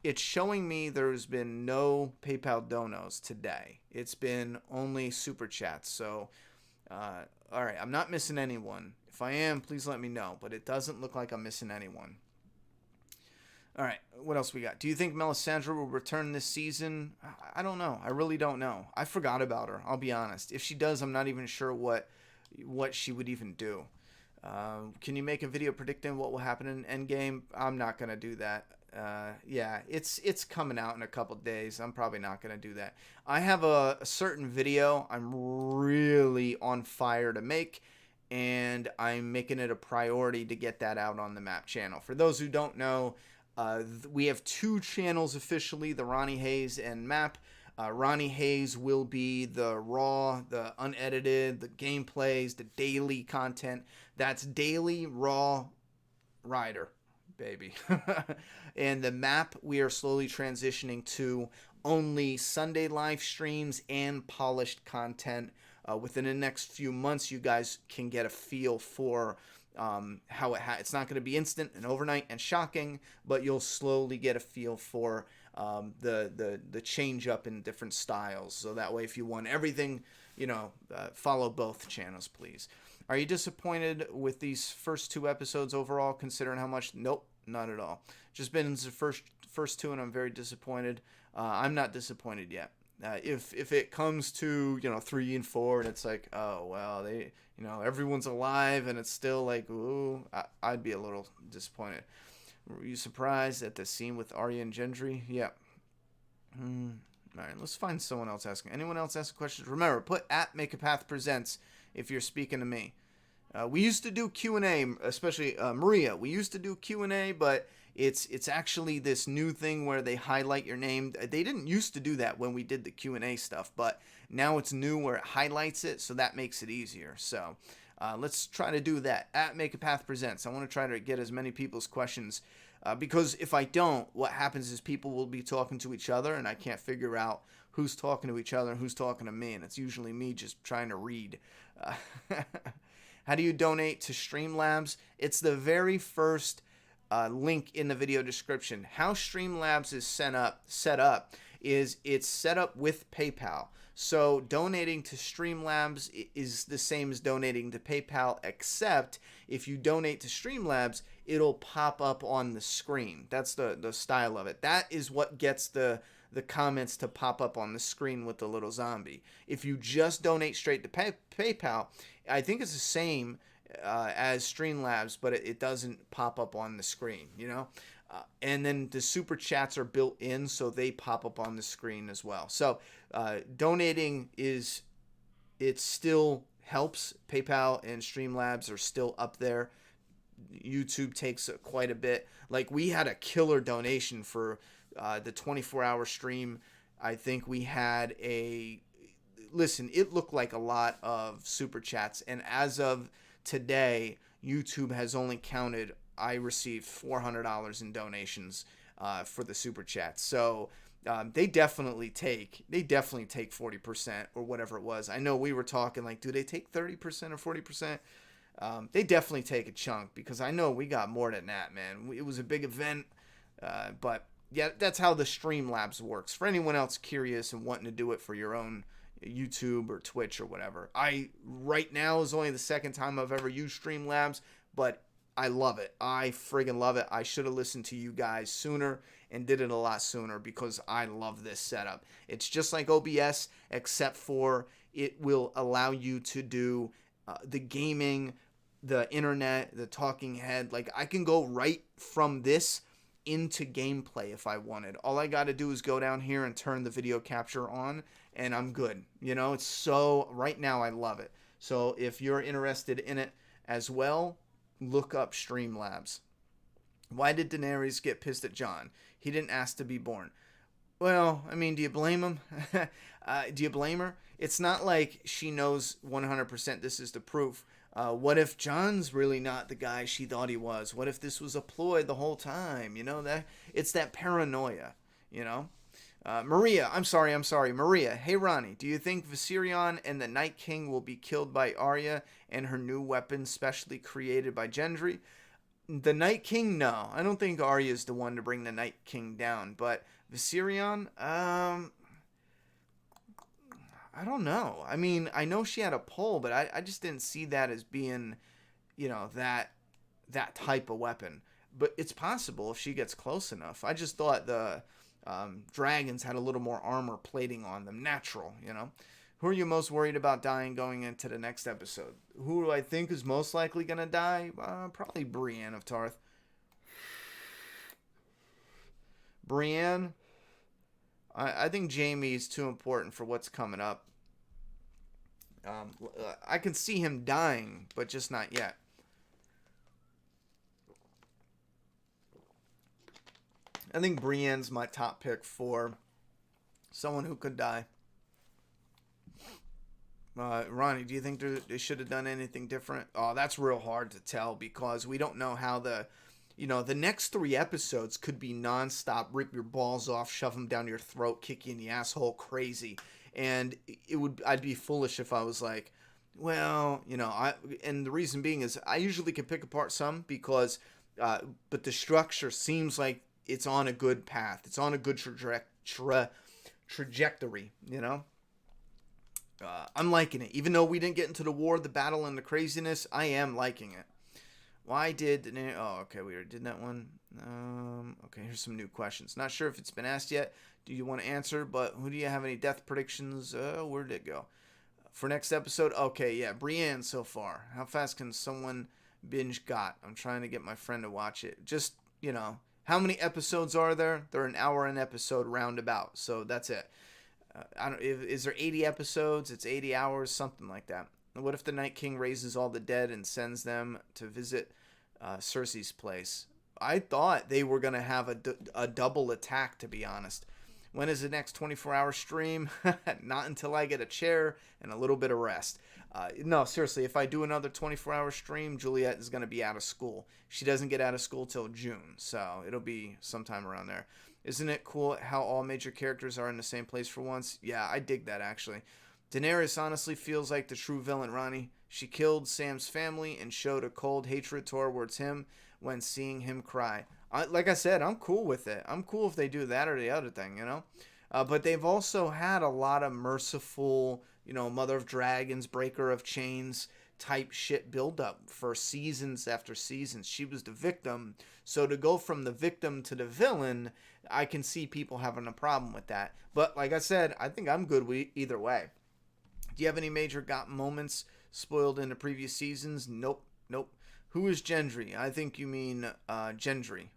it's showing me there's been no PayPal donos today. It's been only super chats. So, all right, I'm not missing anyone. If I am, please let me know, but it doesn't look like I'm missing anyone. All right, what else we got? Do you think Melisandre will return this season? I don't know. I really don't know. I forgot about her, I'll be honest. If she does, I'm not even sure what she would even do. Can you make a video predicting what will happen in Endgame? I'm not going to do that. Yeah, it's coming out in a couple days. I'm probably not gonna do that. I have a certain video I'm really on fire to make, and I'm making it a priority to get that out on the Map channel. For those who don't know, we have two channels officially: the Ronnie Hayes and Map. Ronnie Hayes will be the raw, the unedited, the gameplays, the daily content. That's daily raw rider, baby. And the Map, we are slowly transitioning to only Sunday live streams and polished content. Within the next few months, you guys can get a feel for how it's not going to be instant and overnight and shocking, but you'll slowly get a feel for the change up in different styles. So that way, if you want everything, follow both channels, please. Are you disappointed with these first two episodes overall, considering how much? Nope, not at all. Just been in the first two, and I'm very disappointed. I'm not disappointed yet. If it comes to 3 and 4, and it's like, oh well, they everyone's alive, and it's still like, ooh, I'd be a little disappointed. Were you surprised at the scene with Arya and Gendry? Yeah. All right, let's find someone else asking. Anyone else asking questions? Remember, put at Make-A-Path Presents if you're speaking to me. We used to do Q&A, especially Maria. We used to do Q&A, but it's actually this new thing where they highlight your name. They didn't used to do that when we did the Q&A stuff, but now it's new where it highlights it, so that makes it easier. So let's try to do that. At Make a Path Presents. I want to try to get as many people's questions because if I don't, what happens is people will be talking to each other, and I can't figure out who's talking to each other and who's talking to me, and it's usually me just trying to read. How do you donate to Streamlabs? It's the very first link in the video description. How Streamlabs is set up is it's set up with PayPal. So donating to Streamlabs is the same as donating to PayPal, except if you donate to Streamlabs, it'll pop up on the screen. That's the style of it. That is what gets the comments to pop up on the screen with the little zombie. If you just donate straight to PayPal, I think it's the same as Streamlabs, but it doesn't pop up on the screen, and then the super chats are built in, so they pop up on the screen as well. So donating it still helps. PayPal and Streamlabs are still up there. YouTube takes quite a bit. Like, we had a killer donation for the 24-hour stream. I think we had it looked like a lot of super chats, and as of today, YouTube has only counted, I received $400 in donations for the super chats. So they definitely take 40% or whatever it was. I know we were talking like, do they take 30% or 40%? They definitely take a chunk, because I know we got more than that, man. It was a big event, but yeah, that's how the Streamlabs works. For anyone else curious and wanting to do it for your own YouTube or Twitch or whatever, right now is only the second time I've ever used Streamlabs, but I love it. I friggin' love it. I should have listened to you guys sooner and did it a lot sooner, because I love this setup. It's just like OBS, except for it will allow you to do the gaming, the internet, the talking head. Like, I can go right from this into gameplay if I wanted. All I got to do is go down here and turn the video capture on, and I'm good. It's so, right now I love it. So if you're interested in it as well, look up Streamlabs. Why did Daenerys get pissed at Jon? He didn't ask to be born. Well, I mean, do you blame him? Do you blame her? It's not like she knows 100% this is the proof. What if Jon's really not the guy she thought he was? What if this was a ploy the whole time? That it's that paranoia, Maria, I'm sorry. Maria, hey Ronnie, do you think Viserion and the Night King will be killed by Arya and her new weapon specially created by Gendry? The Night King, no. I don't think Arya's the one to bring the Night King down, but Viserion, I don't know. I mean, I know she had a pole, but I just didn't see that as being, that type of weapon. But it's possible if she gets close enough. I just thought the dragons had a little more armor plating on them. Natural, Who are you most worried about dying going into the next episode? Who do I think is most likely going to die? Probably Brienne of Tarth. Brienne, I think Jamie is too important for what's coming up. I can see him dying, but just not yet. I think Brienne's my top pick for someone who could die. Ronnie, do you think they should have done anything different? Oh, that's real hard to tell because we don't know how the next 3 episodes could be nonstop, rip your balls off, shove them down your throat, kick you in the asshole, crazy. And I'd be foolish if I was like, well, and the reason being is I usually can pick apart some because, but the structure seems like it's on a good path. It's on a good trajectory, I'm liking it. Even though we didn't get into the war, the battle, and the craziness, I am liking it. Why did... Oh, okay, we already did that one. Okay, here's some new questions. Not sure if it's been asked yet. Do you want to answer? But who do you have any death predictions? Where did it go? For next episode? Okay, yeah, Brienne so far. How fast can someone binge got? I'm trying to get my friend to watch it. Just, how many episodes are there? They're an hour an episode roundabout. So that's it. Is there 80 episodes? It's 80 hours, something like that. What if the Night King raises all the dead and sends them to visit Cersei's place? I thought they were going to have a double attack, to be honest. When is the next 24-hour stream? Not until I get a chair and a little bit of rest. No, seriously, if I do another 24-hour stream, Juliet is going to be out of school. She doesn't get out of school till June, so it'll be sometime around there. Isn't it cool how all major characters are in the same place for once? Yeah, I dig that, actually. Daenerys honestly feels like the true villain, Ronnie. She killed Sam's family and showed a cold hatred towards him when seeing him cry. Like I said, I'm cool with it. I'm cool if they do that or the other thing, But they've also had a lot of merciful, Mother of Dragons, Breaker of Chains type shit build up for seasons after seasons. She was the victim. So to go from the victim to the villain, I can see people having a problem with that. But like I said, I think I'm good with either way. Do you have any major got moments spoiled in the previous seasons? Nope. Who is Gendry? I think you mean Gendry.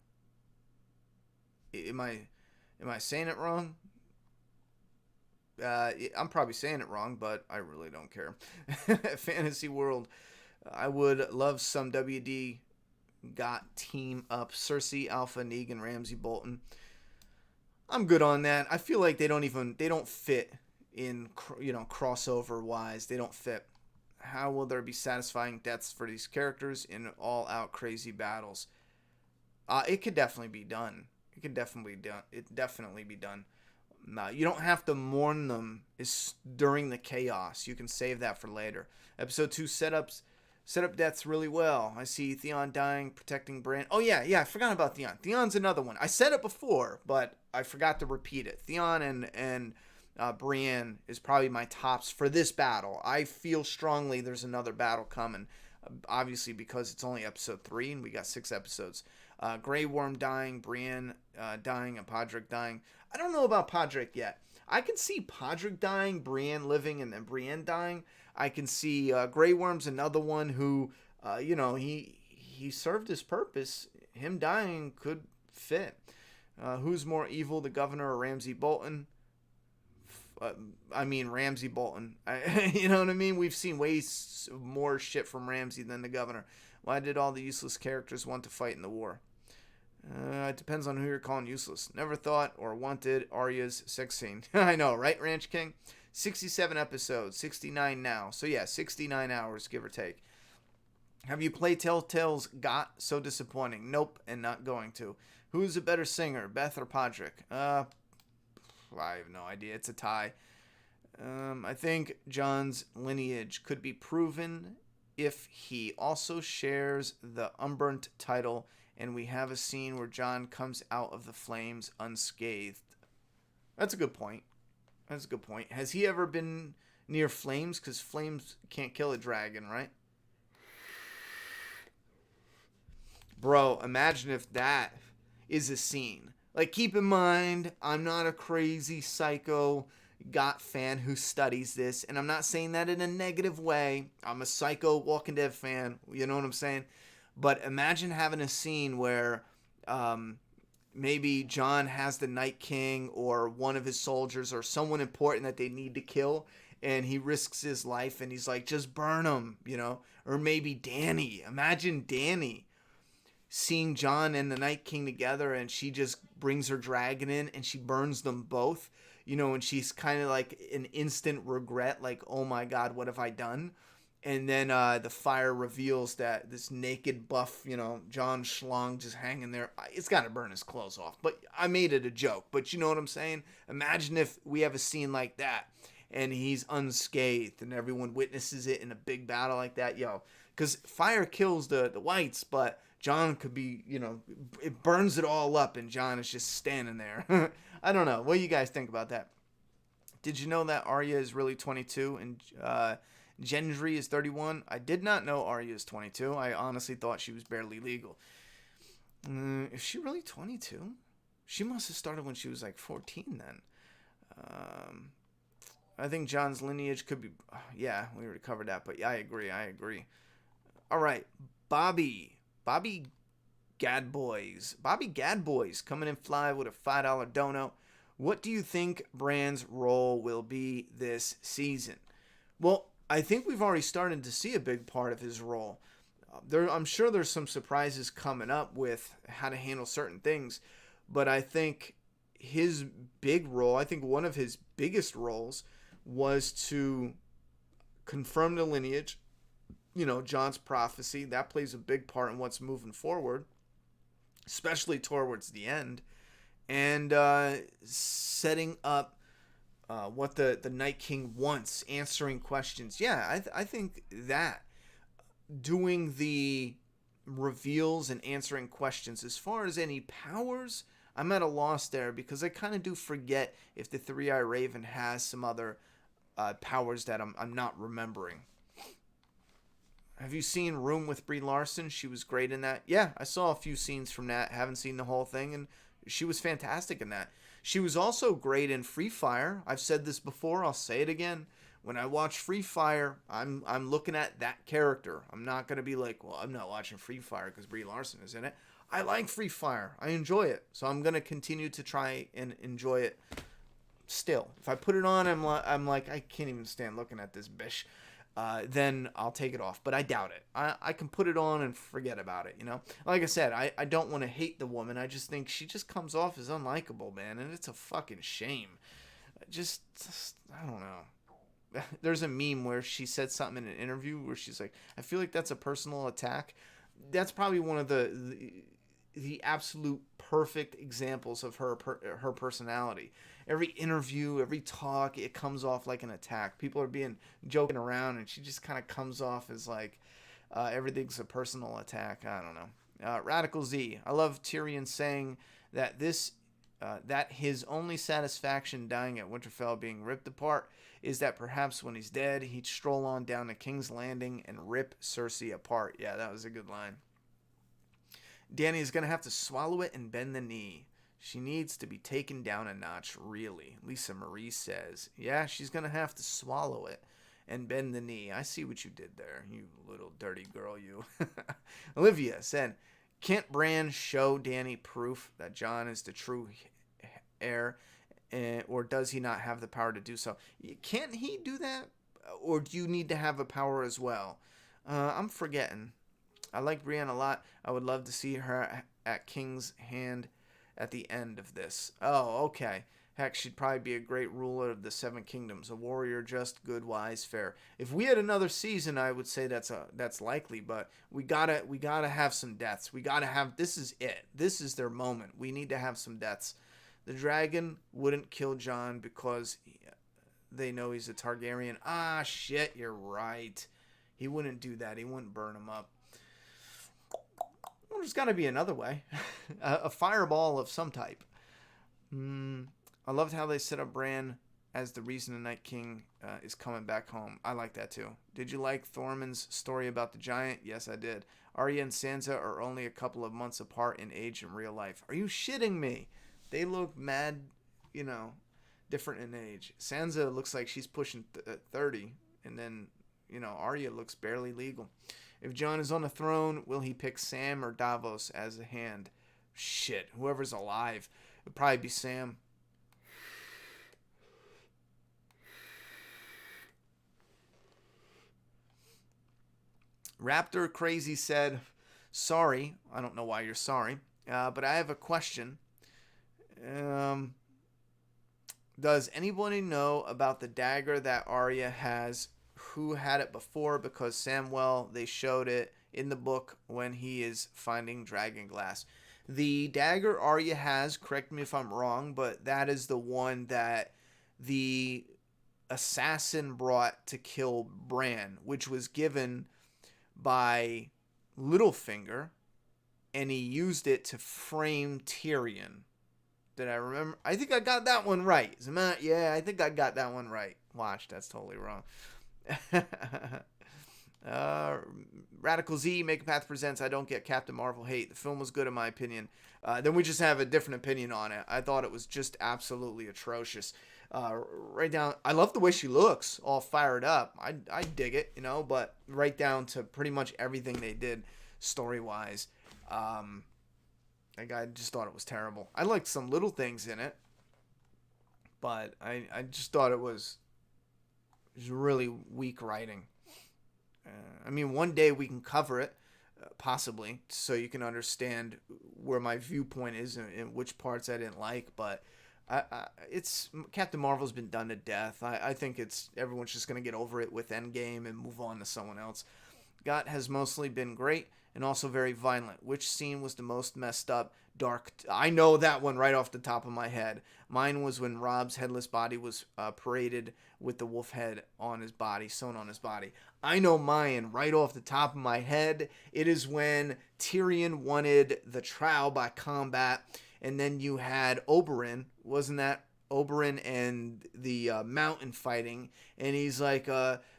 Am I saying it wrong? I'm probably saying it wrong, but I really don't care. Fantasy World. I would love some WD got team up. Cersei, Alpha, Negan, Ramsay, Bolton. I'm good on that. I feel like they don't fit in, crossover wise. They don't fit. How will there be satisfying deaths for these characters in all-out crazy battles? It could definitely be done. It definitely be done. You don't have to mourn them during the chaos. You can save that for later. Episode 2 set up deaths really well. I see Theon dying, protecting Bran. Oh yeah, I forgot about Theon. Theon's another one. I said it before, but I forgot to repeat it. Theon and Brienne is probably my tops for this battle. I feel strongly there's another battle coming. Obviously because it's only episode 3 and we got 6 episodes. Grey Worm dying, Brienne dying, and Podrick dying. I don't know about Podrick yet. I can see Podrick dying, Brienne living, and then Brienne dying. I can see Grey Worm's another one who, he served his purpose. Him dying could fit. Who's more evil, the governor or Ramsay Bolton? Ramsay Bolton. You know what I mean? We've seen way more shit from Ramsay than the governor. Why did all the useless characters want to fight in the war? It depends on who you're calling useless. Never thought or wanted Arya's sex scene. I know, right, Ranch King? 67 episodes, 69 now. So yeah, 69 hours, give or take. Have you played Telltale's Got? So disappointing. Nope, and not going to. Who's a better singer, Beth or Podrick? I have no idea. It's a tie. I think Jon's lineage could be proven if he also shares the Unburnt title and we have a scene where Jon comes out of the flames unscathed. That's a good point. Has he ever been near flames? Because flames can't kill a dragon, right? Bro, imagine if that is a scene. Like, keep in mind, I'm not a crazy psycho Got fan who studies this, and I'm not saying that in a negative way. I'm a psycho Walking Dead fan, you know what I'm saying? But imagine having a scene where maybe Jon has the Night King or one of his soldiers or someone important that they need to kill, and he risks his life and he's like, just burn him, you know? Or maybe Dany. Imagine Dany seeing Jon and the Night King together, and she just brings her dragon in and she burns them both, you know, and she's kind of like an instant regret, like, oh my God, what have I done? And then the fire reveals that this naked buff, you know, Jon Schlong just hanging there. It's got to burn his clothes off. But I made it a joke. But you know what I'm saying? Imagine if we have a scene like that and he's unscathed and everyone witnesses it in a big battle like that. Yo, because fire kills the whites, but Jon could be, you know, it burns it all up and Jon is just standing there. I don't know. What do you guys think about that? Did you know that Arya is really 22 and Gendry is 31? I did not know Arya is 22. I honestly thought she was barely legal. Is she really 22? She must have started when she was like 14 then. I think Jon's lineage could be... Yeah, we already covered that, but yeah, I agree. All right, Bobby Gadboys. Bobby Gadboys coming in fly with a $5 dono. What do you think Bran's role will be this season? Well, I think we've already started to see a big part of his role. I'm sure there's some surprises coming up with how to handle certain things, but I think his big role, I think one of his biggest roles was to confirm the lineage, you know, Jon's prophecy. That plays a big part in what's moving forward, especially towards the end, and setting up what the Night King wants, answering questions. Yeah, I think that doing the reveals and answering questions. As far as any powers, I'm at a loss there because I kind of do forget if the Three-Eye Raven has some other powers that I'm not remembering. Have you seen Room with Brie Larson? She was great in that. Yeah, I saw a few scenes from that. Haven't seen the whole thing, and she was fantastic in that. She was also great in Free Fire. I've said this before. I'll say it again. When I watch Free Fire, I'm looking at that character. I'm not going to be like, well, I'm not watching Free Fire because Brie Larson is in it. I like Free Fire. I enjoy it. So I'm going to continue to try and enjoy it still. If I put it on, I'm like, I can't even stand looking at this bitch. Then I'll take it off. But I doubt it. I can put it on and forget about it, you know? Like I said, I don't want to hate the woman. I just think she just comes off as unlikable, man. And it's a fucking shame. Just I don't know. There's a meme where she said something in an interview where she's like, I feel like that's a personal attack. That's probably one of the absolute perfect examples of her personality. Every interview, every talk, it comes off like an attack. People are being joking around, and she just kind of comes off as like everything's a personal attack. I don't know. Radical Z. I love Tyrion saying that that his only satisfaction dying at Winterfell being ripped apart is that perhaps when he's dead, he'd stroll on down to King's Landing and rip Cersei apart. Yeah, that was a good line. Dany is going to have to swallow it and bend the knee. She needs to be taken down a notch, really. Lisa Marie says. Yeah, she's going to have to swallow it and bend the knee. I see what you did there, you little dirty girl, you. Olivia said, can't Bran show Dany proof that Jon is the true heir, or does he not have the power to do so? Can't he do that? Or do you need to have a power as well? I'm forgetting. I like Brienne a lot. I would love to see her at King's Hand at the end of this. Oh, okay. Heck, she'd probably be a great ruler of the Seven Kingdoms, a warrior, just, good, wise, fair. If we had another season, I would say that's likely, but we gotta have some deaths. We gotta have. This is it. This is their moment. We need to have some deaths. The dragon wouldn't kill Jon because they know he's a Targaryen. Ah, shit, you're right. He wouldn't do that. He wouldn't burn him up. Well, there's got to be another way. A fireball of some type. I loved how they set up Bran as the reason the Night King is coming back home. I like that too. Did you like Thormund's story about the giant? Yes, I did. Arya and Sansa are only a couple of months apart in age in real life. Are you shitting me? They look mad, different in age. Sansa looks like she's pushing 30, and then, Arya looks barely legal. If Jon is on the throne, will he pick Sam or Davos as a hand? Shit, whoever's alive. It'd probably be Sam. Raptor Crazy said, sorry. I don't know why you're sorry. But I have a question. Um, does anybody know about the dagger that Arya has? Who had it before? Because Samwell, they showed it in the book when he is finding dragon glass. The dagger Arya has, correct me if I'm wrong, but that is the one that the assassin brought to kill Bran, which was given by Littlefinger, and he used it to frame Tyrion. Did I remember? I think I got that one right. Yeah, I think I got that one right. Watch, that's totally wrong. Radical Z, Make a Path presents I Don't Get Captain Marvel Hate. The film was good in my opinion. Then we just have a different opinion on it. I thought it was just absolutely atrocious. Right down, I love the way she looks, all fired up. I dig it, you know, but right down to pretty much everything they did story-wise. I just thought it was terrible. I liked some little things in it, but I just thought it was really weak writing. I mean, one day we can cover it, possibly, so you can understand where my viewpoint is and which parts I didn't like. But it's Captain Marvel's been done to death. I think everyone's just gonna get over it with Endgame and move on to someone else. Got has mostly been great and also very violent. Which scene was the most messed up? Dark. I know that one right off the top of my head. Mine was when Rob's headless body was paraded with the wolf head on his body, sewn on his body. I know mine right off the top of my head. It is when Tyrion wanted the trial by combat, and then you had Oberyn. Wasn't that Oberyn and the mountain fighting? And he's like,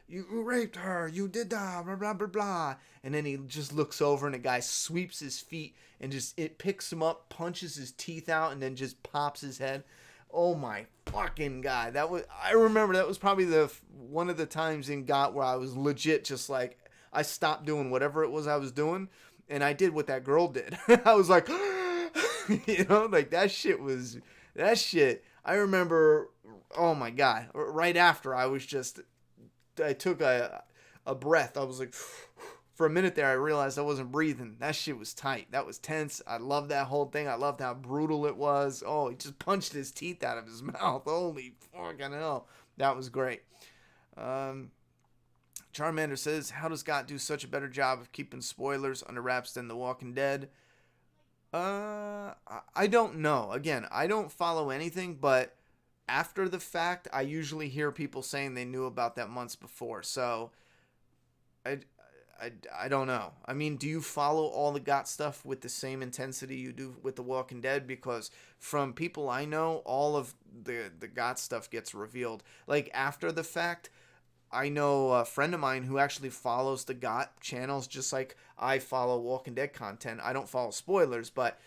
you raped her, you did that, blah, blah, blah, blah. And then he just looks over and the guy sweeps his feet and it picks him up, punches his teeth out, and then just pops his head. Oh my fucking God. I remember that was probably one of the times in GOT where I was legit just like, I stopped doing whatever it was I was doing and I did what that girl did. I was like, you know, like that shit. I remember, oh my God, right after I took a breath. I was like, for a minute there, I realized I wasn't breathing. That shit was tight. That was tense. I loved that whole thing. I loved how brutal it was. Oh, he just punched his teeth out of his mouth. Holy fucking hell. That was great. Charmander says, how does Scott do such a better job of keeping spoilers under wraps than The Walking Dead? I don't know. Again, I don't follow anything, but after the fact, I usually hear people saying they knew about that months before. So, I don't know. I mean, do you follow all the GOT stuff with the same intensity you do with The Walking Dead? Because from people I know, all of the GOT stuff gets revealed. Like, after the fact, I know a friend of mine who actually follows the GOT channels just like I follow Walking Dead content. I don't follow spoilers, but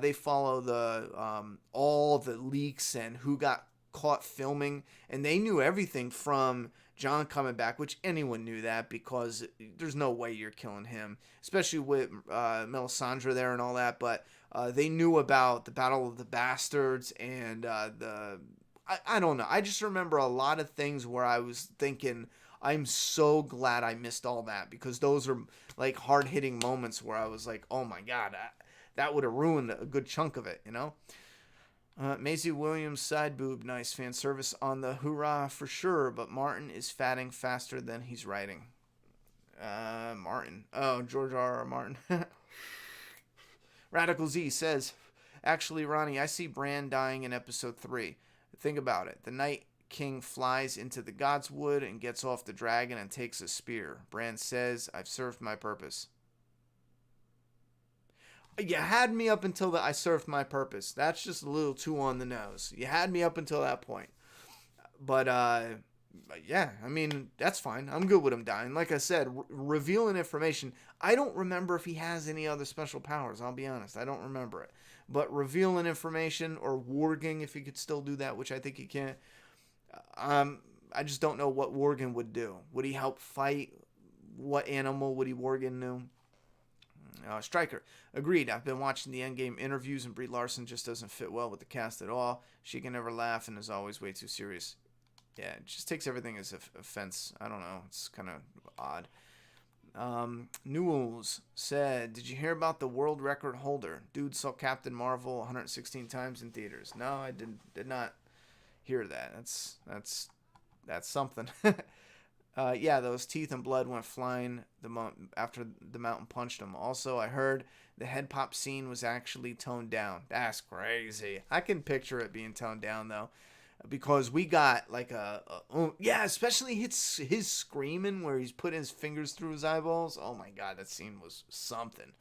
they follow all the leaks and who got caught filming, and they knew everything from John coming back, which anyone knew that because there's no way you're killing him, especially with Melisandre there and all that. But they knew about the Battle of the Bastards and I don't know. I just remember a lot of things where I was thinking, I'm so glad I missed all that because those are like hard-hitting moments where I was like, oh my God, that would have ruined a good chunk of it, you know? Maisie Williams side boob, nice fan service on the hoorah for sure, but Martin is fatting faster than he's writing. Martin. Oh, George R. R. Martin. Radical Z says, actually, Ronnie, I see Bran dying in episode 3. Think about it. The Night King flies into the Godswood and gets off the dragon and takes a spear. Bran says, I've served my purpose. You had me up until I served my purpose. That's just a little too on the nose. You had me up until that point. But, yeah, I mean, that's fine. I'm good with him dying. Like I said, revealing information. I don't remember if he has any other special powers. I'll be honest. I don't remember it. But revealing information or warging, if he could still do that, which I think he can. I just don't know what Worgen would do. Would he help fight? What animal would he Worgen know? Stryker, agreed. I've been watching the Endgame interviews, and Brie Larson just doesn't fit well with the cast at all. She can never laugh and is always way too serious. Yeah, it just takes everything as offense. I don't know. It's kind of odd. Newells said, "Did you hear about the world record holder? Dude saw Captain Marvel 116 times in theaters." No, I did not hear that. That's something. Yeah, those teeth and blood went flying after the mountain punched him. Also, I heard the head pop scene was actually toned down. That's crazy. I can picture it being toned down though, because we got like yeah, especially his screaming where he's putting his fingers through his eyeballs. Oh my god, that scene was something.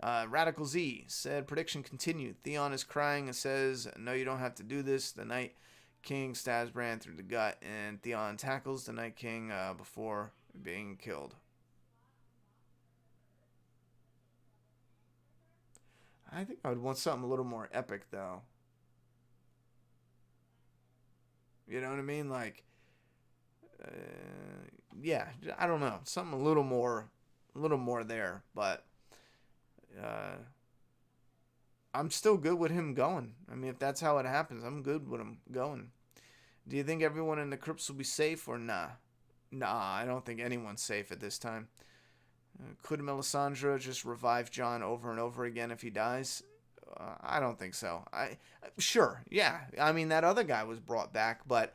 Radical Z said, prediction continued. Theon is crying and says, "No, you don't have to do this." The Night King stabs Bran through the gut, and Theon tackles the Night King before being killed. I think I would want something a little more epic, though. You know what I mean? Like, uh, yeah, I don't know, something a little more there. But uh, I'm still good with him going. I mean, if that's how it happens, I'm good with him going. Do you think everyone in the crypts will be safe or nah? Nah, I don't think anyone's safe at this time. Could Melisandre just revive Jon over and over again if he dies? I don't think so. Sure, yeah. I mean, that other guy was brought back, but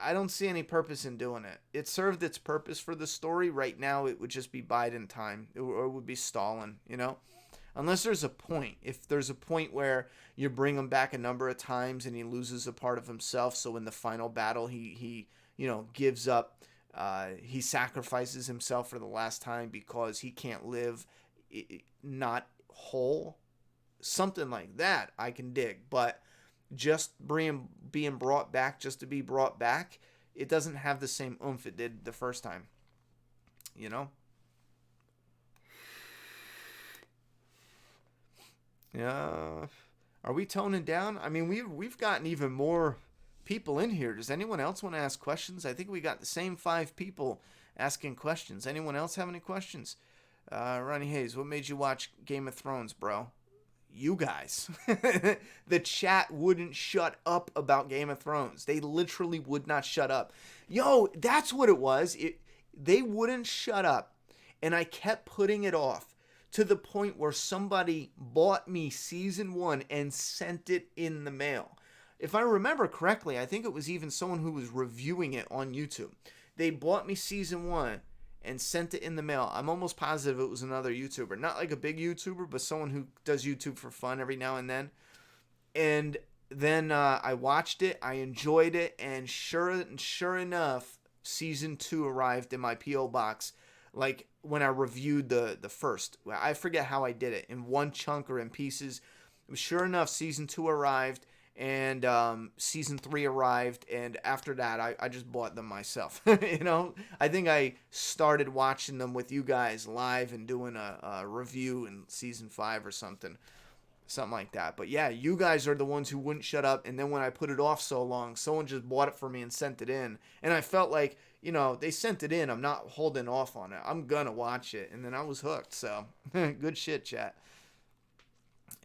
I don't see any purpose in doing it. It served its purpose for the story. Right now, it would just be biding time. Or it would be stalling, you know? Unless there's a point. If there's a point where you bring him back a number of times and he loses a part of himself, so in the final battle he gives up, he sacrifices himself for the last time because he can't live not whole. Something like that I can dig, but just being brought back just to be brought back, it doesn't have the same oomph it did the first time. You know? Yeah. Are we toning down? I mean, we've gotten even more people in here. Does anyone else want to ask questions? I think we got the same 5 people asking questions. Anyone else have any questions? Ronnie Hayes, what made you watch Game of Thrones, bro? You guys. The chat wouldn't shut up about Game of Thrones. They literally would not shut up. Yo, that's what it was. They wouldn't shut up. And I kept putting it off to the point where somebody bought me season 1 and sent it in the mail. If I remember correctly, I think it was even someone who was reviewing it on YouTube. They bought me season 1 and sent it in the mail. I'm almost positive it was another YouTuber. Not like a big YouTuber, but someone who does YouTube for fun every now and then. And then I watched it. I enjoyed it. And sure enough, season 2 arrived in my P.O. box. Like when I reviewed the first. I forget how I did it. In one chunk or in pieces. Sure enough, season 2 arrived. And season 3 arrived, and after that I just bought them myself. I think I started watching them with you guys live and doing a review in season 5 or something like that. But yeah, you guys are the ones who wouldn't shut up, and then when I put it off so long, someone just bought it for me and sent it in, and I felt like, they sent it in, I'm not holding off on it, I'm gonna watch it, and then I was hooked. So good shit, chat.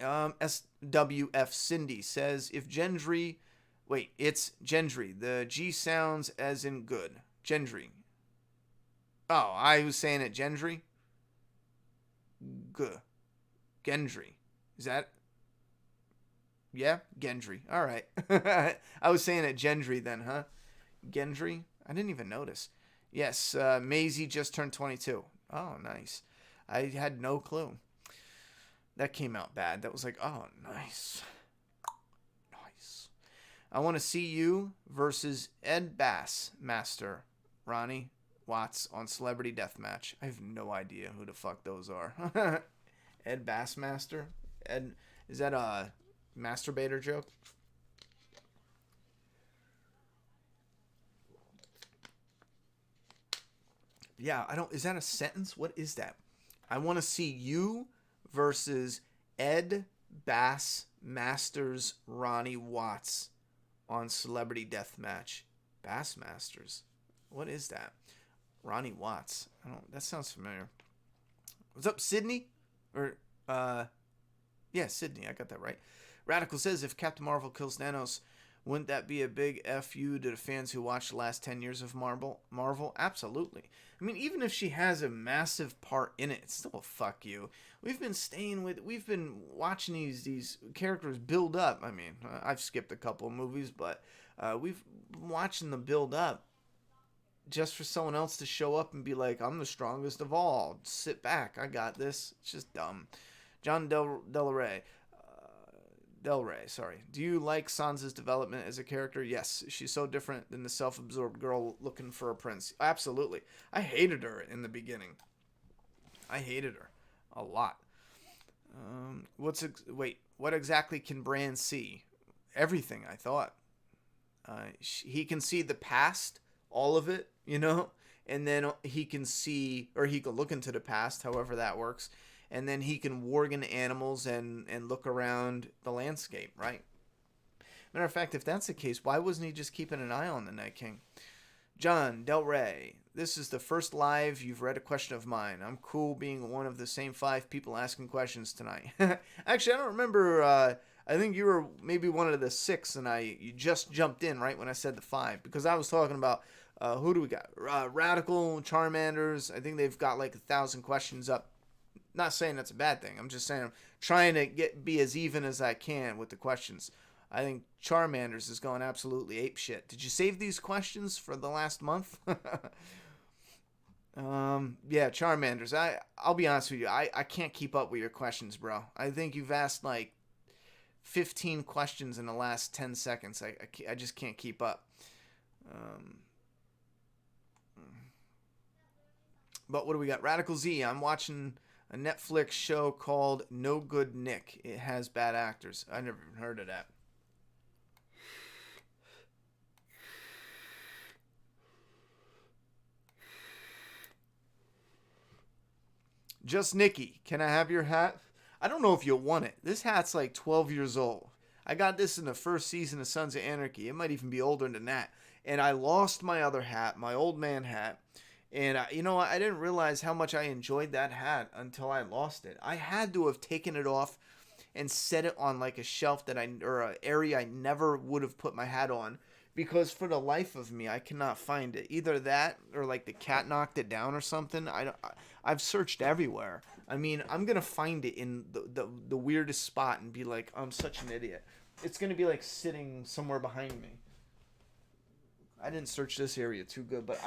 SWF Cindy says, if Gendry... Wait, it's Gendry. The G sounds as in good. Gendry. Oh, I was saying it Gendry? G. Gendry. Is that... Yeah? Gendry. All right. I was saying it Gendry then, huh? Gendry? I didn't even notice. Yes, Maisie just turned 22. Oh, nice. I had no clue. That came out bad. That was like, oh, nice. Nice. I want to see you versus Ed Bassmaster, Ronnie Watts on Celebrity Deathmatch. I have no idea who the fuck those are. Ed Bassmaster? Ed, is that a masturbator joke? Yeah, is that a sentence? What is that? I want to see you versus Ed Bassmasters Ronnie Watts on Celebrity Deathmatch. Bassmasters? What is that? Ronnie Watts. That sounds familiar. What's up, Sydney? Or, yeah, Sydney. I got that right. Radical says if Captain Marvel kills Thanos, wouldn't that be a big FU to the fans who watched the last 10 years of Marvel? Absolutely. I mean, even if she has a massive part in it, it's still a fuck you. We've been watching these characters build up. I mean, I've skipped a couple of movies, but we've been watching them build up just for someone else to show up and be like, I'm the strongest of all. Sit back. I got this. It's just dumb. John Del Rey. Del Rey, sorry. Do you like Sansa's development as a character? Yes. She's so different than the self-absorbed girl looking for a prince. Absolutely. I hated her in the beginning. I hated her a lot. What exactly can Bran see? Everything, I thought. He can see the past, all of it, and then he can see, or he can look into the past, however that works, and then he can warg in animals and look around the landscape, right? Matter of fact, if that's the case, why wasn't he just keeping an eye on the Night King? John Del Rey, this is the first live you've read a question of mine. I'm cool being one of the same 5 people asking questions tonight. Actually, I don't remember. I think you were maybe one of the 6, and you just jumped in right when I said the 5, because I was talking about who do we got? Radical, Charmanders. I think they've got like 1,000 questions up. Not saying that's a bad thing. I'm just saying I'm trying to be as even as I can with the questions. I think Charmanders is going absolutely apeshit. Did you save these questions for the last month? Yeah, Charmanders. I'll be honest with you. I can't keep up with your questions, bro. I think you've asked like 15 questions in the last 10 seconds. I just can't keep up. But what do we got? Radical Z. I'm watching a Netflix show called No Good Nick. It has bad actors. I never even heard of that. Just Nikki, can I have your hat? I don't know if you'll want it. This hat's like 12 years old. I got this in the first season of Sons of Anarchy. It might even be older than that. And I lost my other hat, my old man hat. And you know what? I didn't realize how much I enjoyed that hat until I lost it. I had to have taken it off and set it on like a shelf or an area I never would have put my hat on, because for the life of me I cannot find it. Either that or like the cat knocked it down or something. I've searched everywhere. I mean, I'm gonna find it in the weirdest spot and be like, I'm such an idiot. It's gonna be like sitting somewhere behind me. I didn't search this area too good, but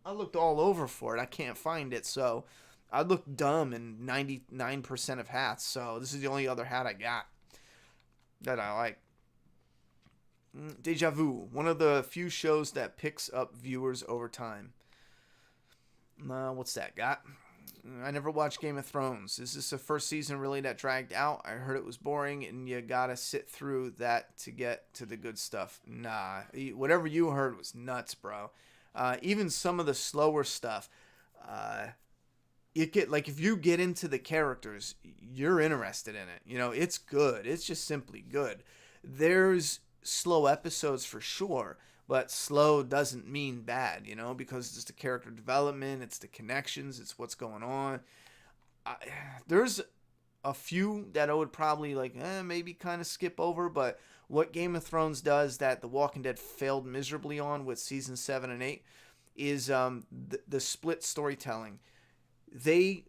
I looked all over for it. I can't find it, so I look dumb in 99% of hats. So this is the only other hat I got that I like. Deja Vu, one of the few shows that picks up viewers over time. What's that got? I never watched Game of Thrones. Is this the first season really that dragged out? I heard it was boring and you gotta sit through that to get to the good stuff. Nah, whatever you heard was nuts, bro. Even some of the slower stuff, if you get into the characters, you're interested in it. It's good. It's just simply good. There's slow episodes for sure, but slow doesn't mean bad, because it's the character development, it's the connections, it's what's going on. There's a few that I would probably maybe kind of skip over, but what Game of Thrones does that The Walking Dead failed miserably on with season 7 and 8 is the split storytelling. They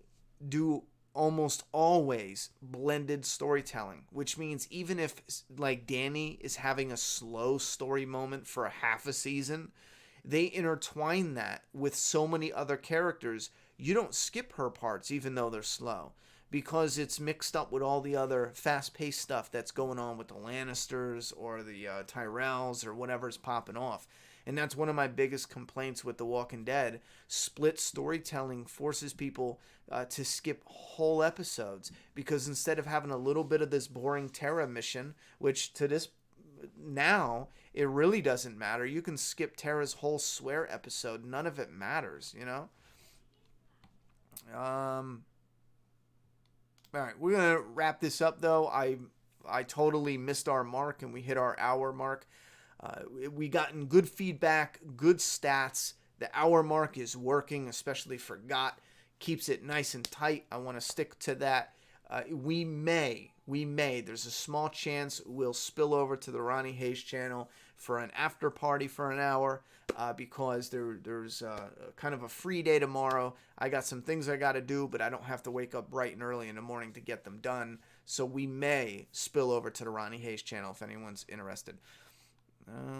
do almost always blended storytelling, which means even if like Dany is having a slow story moment for a half a season, they intertwine that with so many other characters. You don't skip her parts even though they're slow, because it's mixed up with all the other fast-paced stuff that's going on with the Lannisters or the Tyrells or whatever's popping off. And that's one of my biggest complaints with The Walking Dead. Split storytelling forces people to skip whole episodes, because instead of having a little bit of this boring Terra mission, which to this now it really doesn't matter. You can skip Terra's whole swear episode. None of it matters, All right, we're gonna wrap this up though. I totally missed our mark, and we hit our hour mark. We gotten good feedback, good stats. The hour mark is working, especially for GOT. keeps it nice and tight. I want to stick to that. We may, there's a small chance we'll spill over to the Ronnie Hayes channel for an after party for an hour, because there's kind of a free day tomorrow. I got some things I got to do, but I don't have to wake up bright and early in the morning to get them done. So we may spill over to the Ronnie Hayes channel if anyone's interested.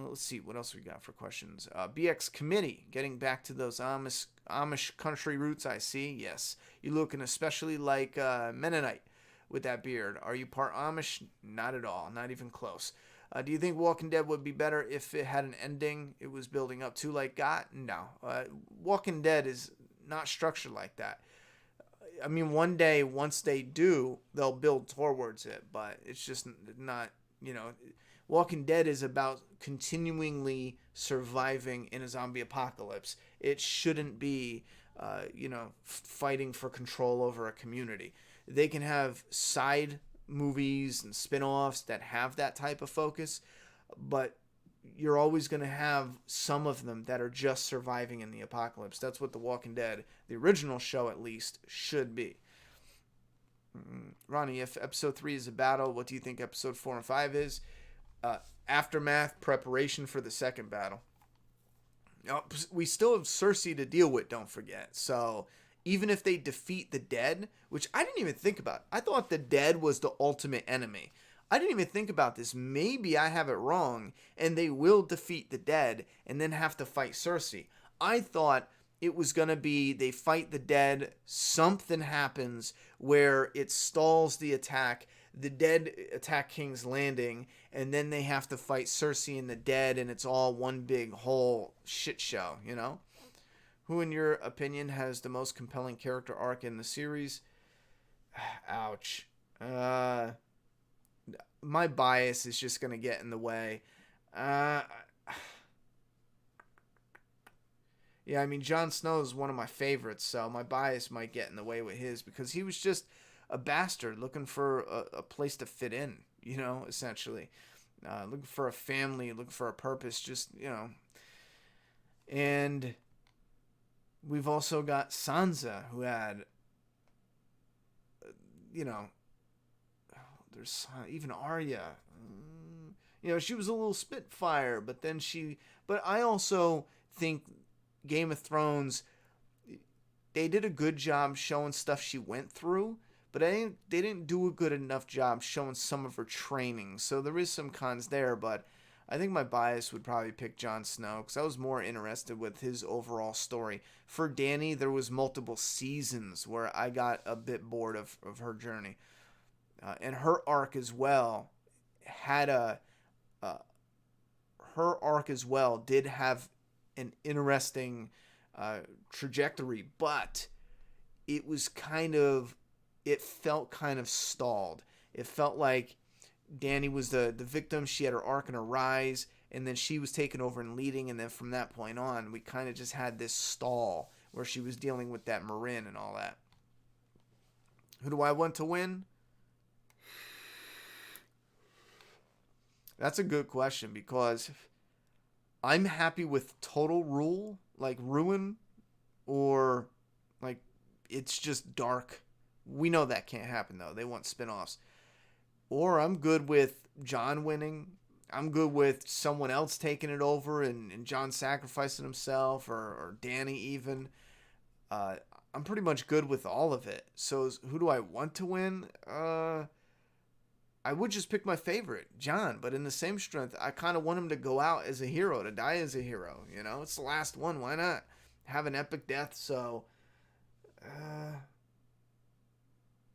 Let's see what else we got for questions. BX Committee, getting back to those Amish country roots. I see. Yes, you looking especially like Mennonite with that beard. Are you part Amish? Not at all. Not even close. Do you think Walking Dead would be better if it had an ending it was building up to like GOT? No. Walking Dead is not structured like that. I mean, one day, once they do, they'll build towards it, but it's just not, Walking Dead is about continually surviving in a zombie apocalypse. It shouldn't be, fighting for control over a community. They can have side movies and spin-offs that have that type of focus, but you're always going to have some of them that are just surviving in the apocalypse. That's what The Walking Dead, the original show at least, should be. Ronnie, if episode 3 is a battle, what do you think episode 4 and 5 is? Aftermath, preparation for the second battle. Now, we still have Cersei to deal with, don't forget. So even if they defeat the dead, which I didn't even think about. I thought the dead was the ultimate enemy. I didn't even think about this. Maybe I have it wrong, and they will defeat the dead and then have to fight Cersei. I thought it was going to be they fight the dead, something happens where it stalls the attack, the dead attack King's Landing, and then they have to fight Cersei and the dead, and it's all one big whole shit show, Who, in your opinion, has the most compelling character arc in the series? Ouch. My bias is just going to get in the way. Yeah, I mean, Jon Snow is one of my favorites, so my bias might get in the way with his, because he was just a bastard looking for a place to fit in, essentially. Looking for a family, looking for a purpose, just, And we've also got Sansa, who had, there's even Arya. She was a little spitfire, but I also think Game of Thrones, they did a good job showing stuff she went through, but they didn't do a good enough job showing some of her training. So there is some cons there, but I think my bias would probably pick Jon Snow, because I was more interested with his overall story. For Dany, there was multiple seasons where I got a bit bored of her journey. And her arc as well did have an interesting trajectory, but it felt kind of stalled. It felt like Dany was the victim. She had her arc and her rise, and then she was taking over and leading, and then from that point on, we kind of just had this stall where she was dealing with that Marin and all that. Who do I want to win? That's a good question, because I'm happy with total rule, like ruin, or like it's just dark. We know that can't happen, though. They want spin-offs. Or I'm good with Jon winning. I'm good with someone else taking it over and Jon sacrificing himself, or Dany even. I'm pretty much good with all of it. So who do I want to win? I would just pick my favorite, Jon, but in the same strength, I kind of want him to go out as a hero, to die as a hero. It's the last one. Why not have an epic death? So,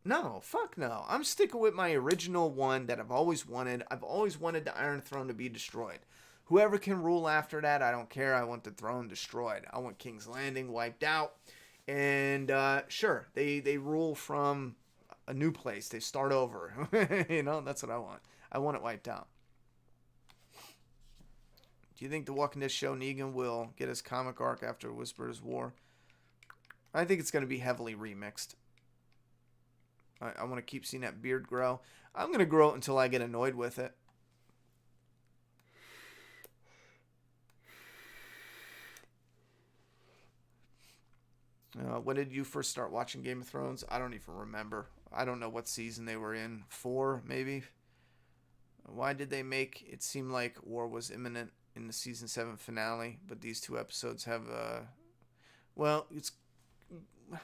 no, fuck no. I'm sticking with my original one that I've always wanted. I've always wanted the Iron Throne to be destroyed. Whoever can rule after that, I don't care. I want the throne destroyed. I want King's Landing wiped out. And sure, they rule from a new place. They start over. That's what I want. I want it wiped out. Do you think the Walking Dead show Negan will get his comic arc after Whisper's War? I think it's going to be heavily remixed. I want to keep seeing that beard grow. I'm going to grow it until I get annoyed with it. When did you first start watching Game of Thrones? I don't even remember. I don't know what season they were in. 4, maybe? Why did they make it seem like war was imminent in the season 7 finale, but these 2 episodes have well, it's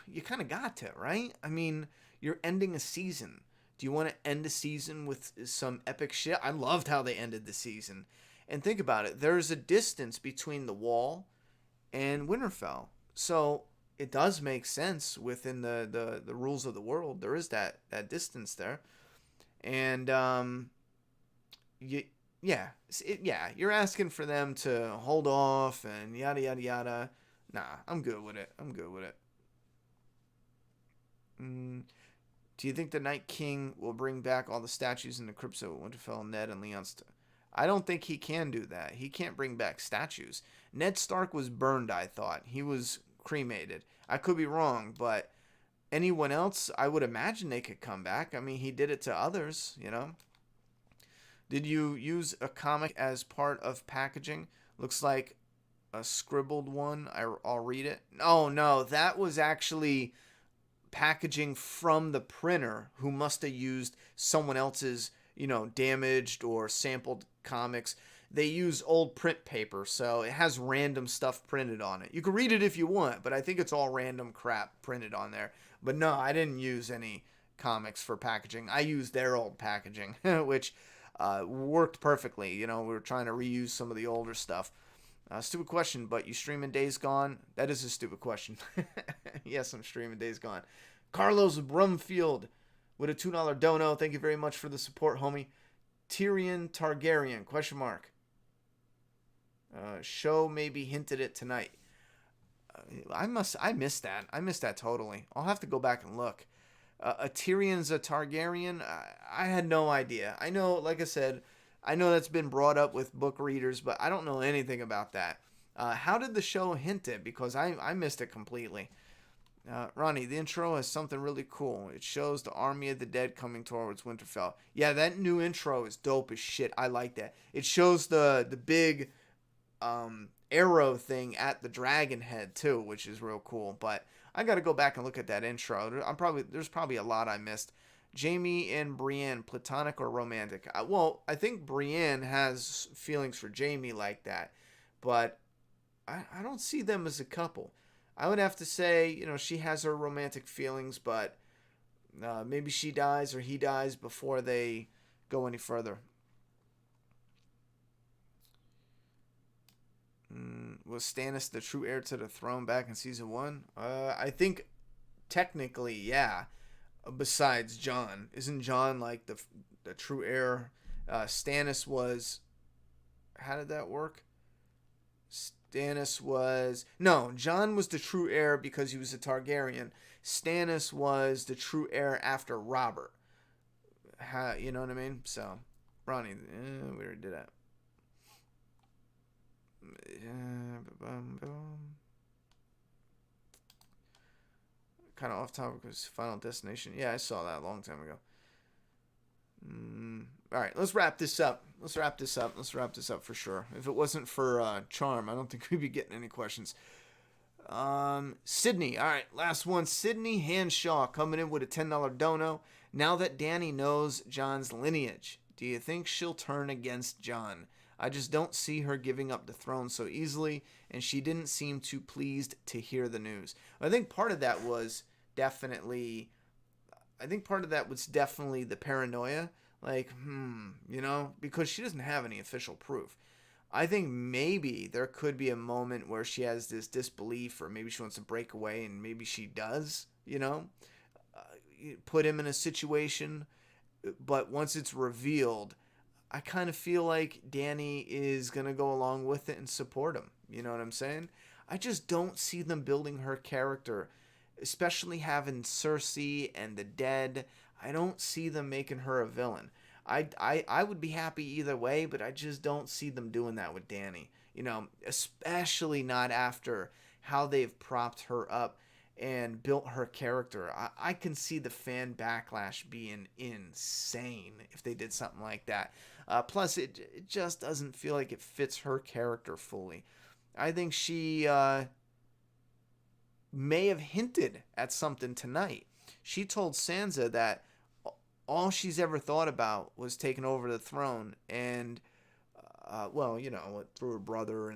you kind of got to, right? I mean, you're ending a season. Do you want to end a season with some epic shit? I loved how they ended the season. And think about it. There's a distance between the wall and Winterfell. So it does make sense within the rules of the world. There is that distance there. And you, yeah, you're asking for them to hold off and yada yada yada. Nah, I'm good with it. I'm good with it. Do you think the Night King will bring back all the statues in the crypts of Winterfell, Ned, and Leon's? I don't think he can do that. He can't bring back statues. Ned Stark was burned, I thought. He was cremated. I could be wrong, but anyone else, I would imagine they could come back. I mean, he did it to others, you know? Did you use a comic as part of packaging? Looks like a scribbled one. I'll read it. Oh, no, that was actually packaging from the printer who must have used someone else's, damaged or sampled comics. They use old print paper, so it has random stuff printed on it. You can read it if you want, but I think it's all random crap printed on there. But no, I didn't use any comics for packaging. I used their old packaging, which worked perfectly. We were trying to reuse some of the older stuff. Stupid question, but you streaming Days Gone? That is a stupid question. Yes, I'm streaming Days Gone. Carlos Brumfield with a $2 dono. Thank you very much for the support, homie. Tyrion Targaryen, question mark. Show maybe hinted it tonight. I missed that. I missed that totally. I'll have to go back and look. A Tyrion's a Targaryen? I had no idea. I know, like I said, I know that's been brought up with book readers, but I don't know anything about that. How did the show hint it? Because I missed it completely. Ronnie, the intro has something really cool. It shows the army of the dead coming towards Winterfell. Yeah, that new intro is dope as shit. I like that. It shows the big arrow thing at the dragon head too, which is real cool. But I got to go back and look at that intro. There's probably a lot I missed. Jamie and Brienne, platonic or romantic? Well, I think Brienne has feelings for Jamie like that, but I don't see them as a couple. I would have to say, she has her romantic feelings, but maybe she dies or he dies before they go any further. Was Stannis the true heir to the throne back in season 1? I think technically, yeah. Besides Jon, isn't Jon like the true heir? Stannis was. How did that work? Jon was the true heir because he was a Targaryen. Stannis was the true heir after Robert. You know what I mean? So, Ronnie, we already did that. Kind of off topic was Final Destination. Yeah, I saw that a long time ago. All right, let's wrap this up. Let's wrap this up for sure. If it wasn't for Charm, I don't think we'd be getting any questions. Sydney. All right, last one. Sydney Hanshaw coming in with a $10 dono. Now that Dany knows Jon's lineage, do you think she'll turn against Jon? I just don't see her giving up the throne so easily, and she didn't seem too pleased to hear the news. I think part of that was definitely the paranoia. Like, because she doesn't have any official proof. I think maybe there could be a moment where she has this disbelief, or maybe she wants to break away, and maybe she does, put him in a situation. But once it's revealed, I kind of feel like Dany is going to go along with it and support him. You know what I'm saying? I just don't see them building her character, especially having Cersei and the dead. I don't see them making her a villain. I would be happy either way, but I just don't see them doing that with Dany. Especially not after how they've propped her up and built her character. I can see the fan backlash being insane if they did something like that. Plus, it just doesn't feel like it fits her character fully. I think she may have hinted at something tonight. She told Sansa that all she's ever thought about was taking over the throne, and well, you know, through her brother,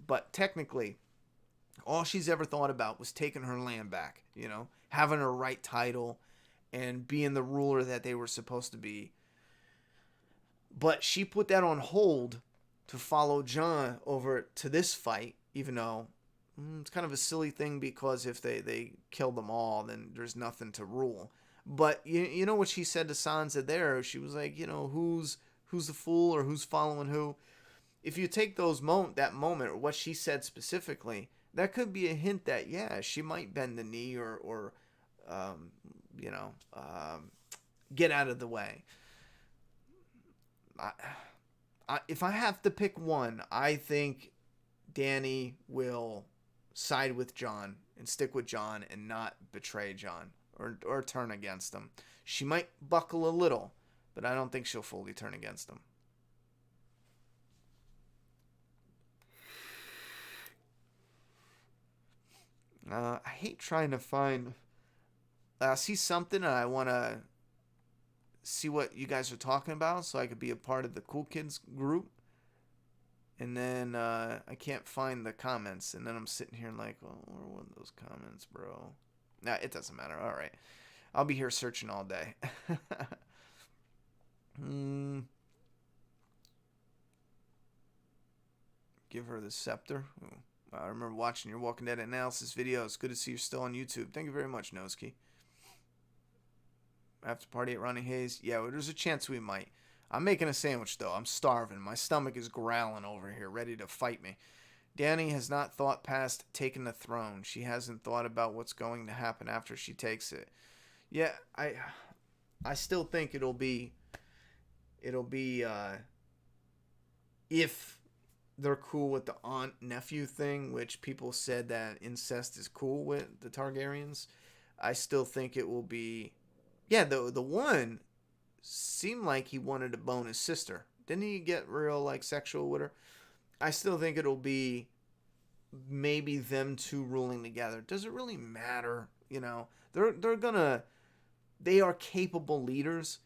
but technically, all she's ever thought about was taking her land back. You know, having her right title, and being the ruler that they were supposed to be. But she put that on hold to follow Jon over to this fight, even though it's kind of a silly thing, because if they kill them all, then there's nothing to rule. But you know what she said to Sansa there? She was like, you know, who's the fool or who's following who? If you take that moment, or what she said specifically, that could be a hint that, yeah, she might bend the knee or you know, get out of the way. If I have to pick one, I think Dany will side with Jon and stick with Jon and not betray Jon or turn against him. She might buckle a little, but I don't think she'll fully turn against him. I hate trying to find... I see something and I want to see what you guys are talking about so I could be a part of the cool kids group. And then I can't find the comments. And then I'm sitting here like, oh, where were those comments, bro? Nah, it doesn't matter. All right. I'll be here searching all day. Give her the scepter. Ooh. I remember watching your Walking Dead analysis video. It's good to see you're still on YouTube. Thank you very much, Noski. After party at Ronnie Hayes. Yeah, well, there's a chance we might. I'm making a sandwich, though. I'm starving. My stomach is growling over here, ready to fight me. Dany has not thought past taking the throne. She hasn't thought about what's going to happen after she takes it. Yeah, I still think it'll be if they're cool with the aunt-nephew thing, which people said that incest is cool with the Targaryens. I still think it will be... Yeah, the one seemed like he wanted to bone his sister. Didn't he get real, like, sexual with her? I still think it'll be maybe them two ruling together. Does it really matter? You know, they are capable leaders.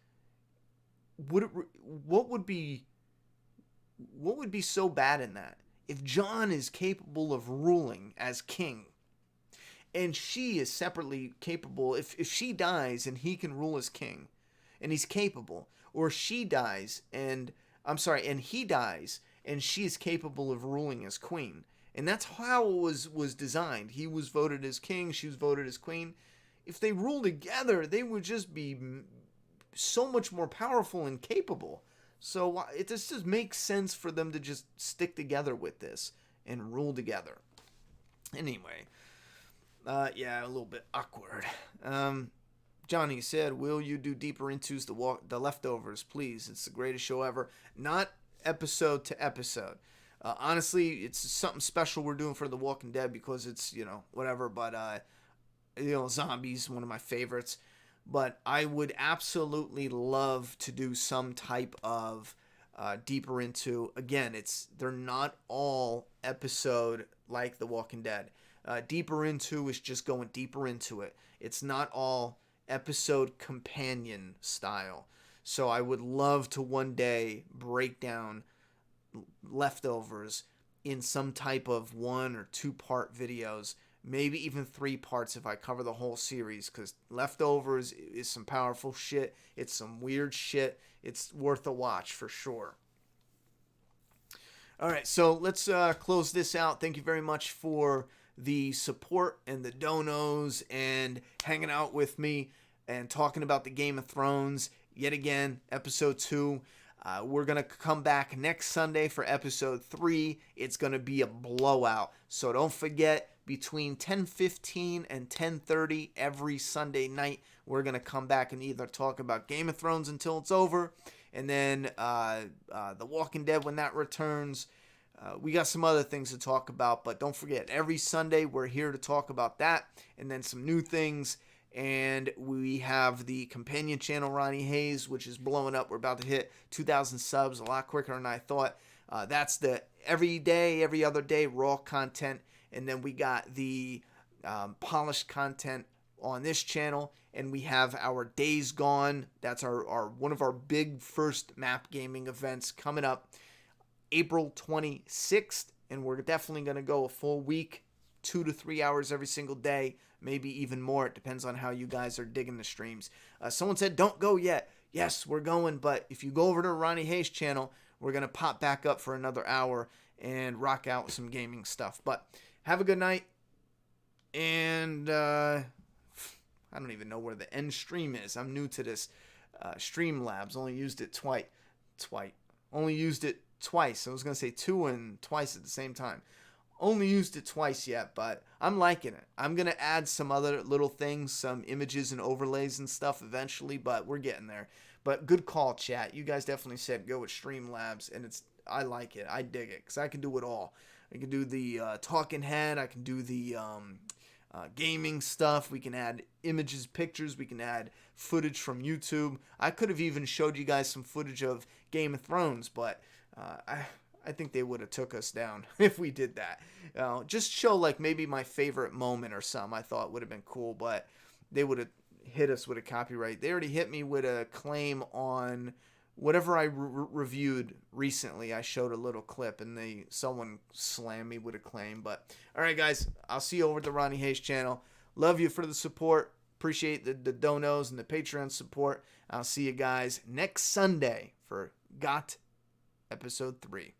What would be so bad in that? If Jon is capable of ruling as king, and she is separately capable, if she dies and he can rule as king, and he's capable, or she dies and he dies and she is capable of ruling as queen, and that's how it was designed. He was voted as king, she was voted as queen. If they rule together, they would just be so much more powerful and capable. So it just makes sense for them to just stick together with this and rule together. Anyway, yeah, a little bit awkward. Johnny said, will you do deeper into the leftovers, please? It's the greatest show ever. Not episode to episode. Honestly, it's something special we're doing for The Walking Dead because it's, you know, whatever. But, you know, zombies, one of my favorites. But I would absolutely love to do some type of deeper into. Again, they're not all episode like The Walking Dead. Deeper into is just going deeper into it. It's not all episode companion style. So I would love to one day break down leftovers in some type of 1 or 2 part videos, maybe even 3 parts if I cover the whole series, because leftovers is some powerful shit. It's some weird shit. It's worth a watch for sure. All right, so let's close this out. Thank you very much for the support and the donos and hanging out with me and talking about the Game of Thrones yet again. Episode 2. We're going to come back next Sunday for episode 3. It's going to be a blowout. So don't forget, between 10:15 and 10:30 every Sunday night, we're going to come back and either talk about Game of Thrones until it's over, and then The Walking Dead when that returns. We got some other things to talk about, but don't forget, every Sunday we're here to talk about that and then some new things. And we have the companion channel, Ronnie Hayes, which is blowing up. We're about to hit 2,000 subs a lot quicker than I thought. That's the every day, every other day raw content. And then we got the polished content on this channel, and we have our Days Gone. That's our one of our big first map gaming events coming up April 26th, and we're definitely going to go a full week, 2 to 3 hours every single day, maybe even more. It depends on how you guys are digging the streams. Someone said don't go yet. Yes, we're going, but if you go over to Ronnie Hayes' channel, we're going to pop back up for another hour and rock out with some gaming stuff. But have a good night, and I don't even know where the end stream is. I'm new to this Streamlabs. Only used it twice. Only used it twice. I was going to say two and twice at the same time. Only used it twice yet, but I'm liking it. I'm going to add some other little things, some images and overlays and stuff eventually, but we're getting there. But good call, chat. You guys definitely said go with Streamlabs, and I like it. I dig it because I can do it all. I can do the talking head. I can do the gaming stuff. We can add images, pictures. We can add footage from YouTube. I could have even showed you guys some footage of Game of Thrones, but I think they would have took us down if we did that. Just show like maybe my favorite moment or something I thought would have been cool, but they would have hit us with a copyright. They already hit me with a claim on whatever I reviewed recently. I showed a little clip and someone slammed me with a claim. But all right, guys, I'll see you over at the Ronnie Hayes channel. Love you for the support. Appreciate the donos and the Patreon support. I'll see you guys next Sunday for Episode 3.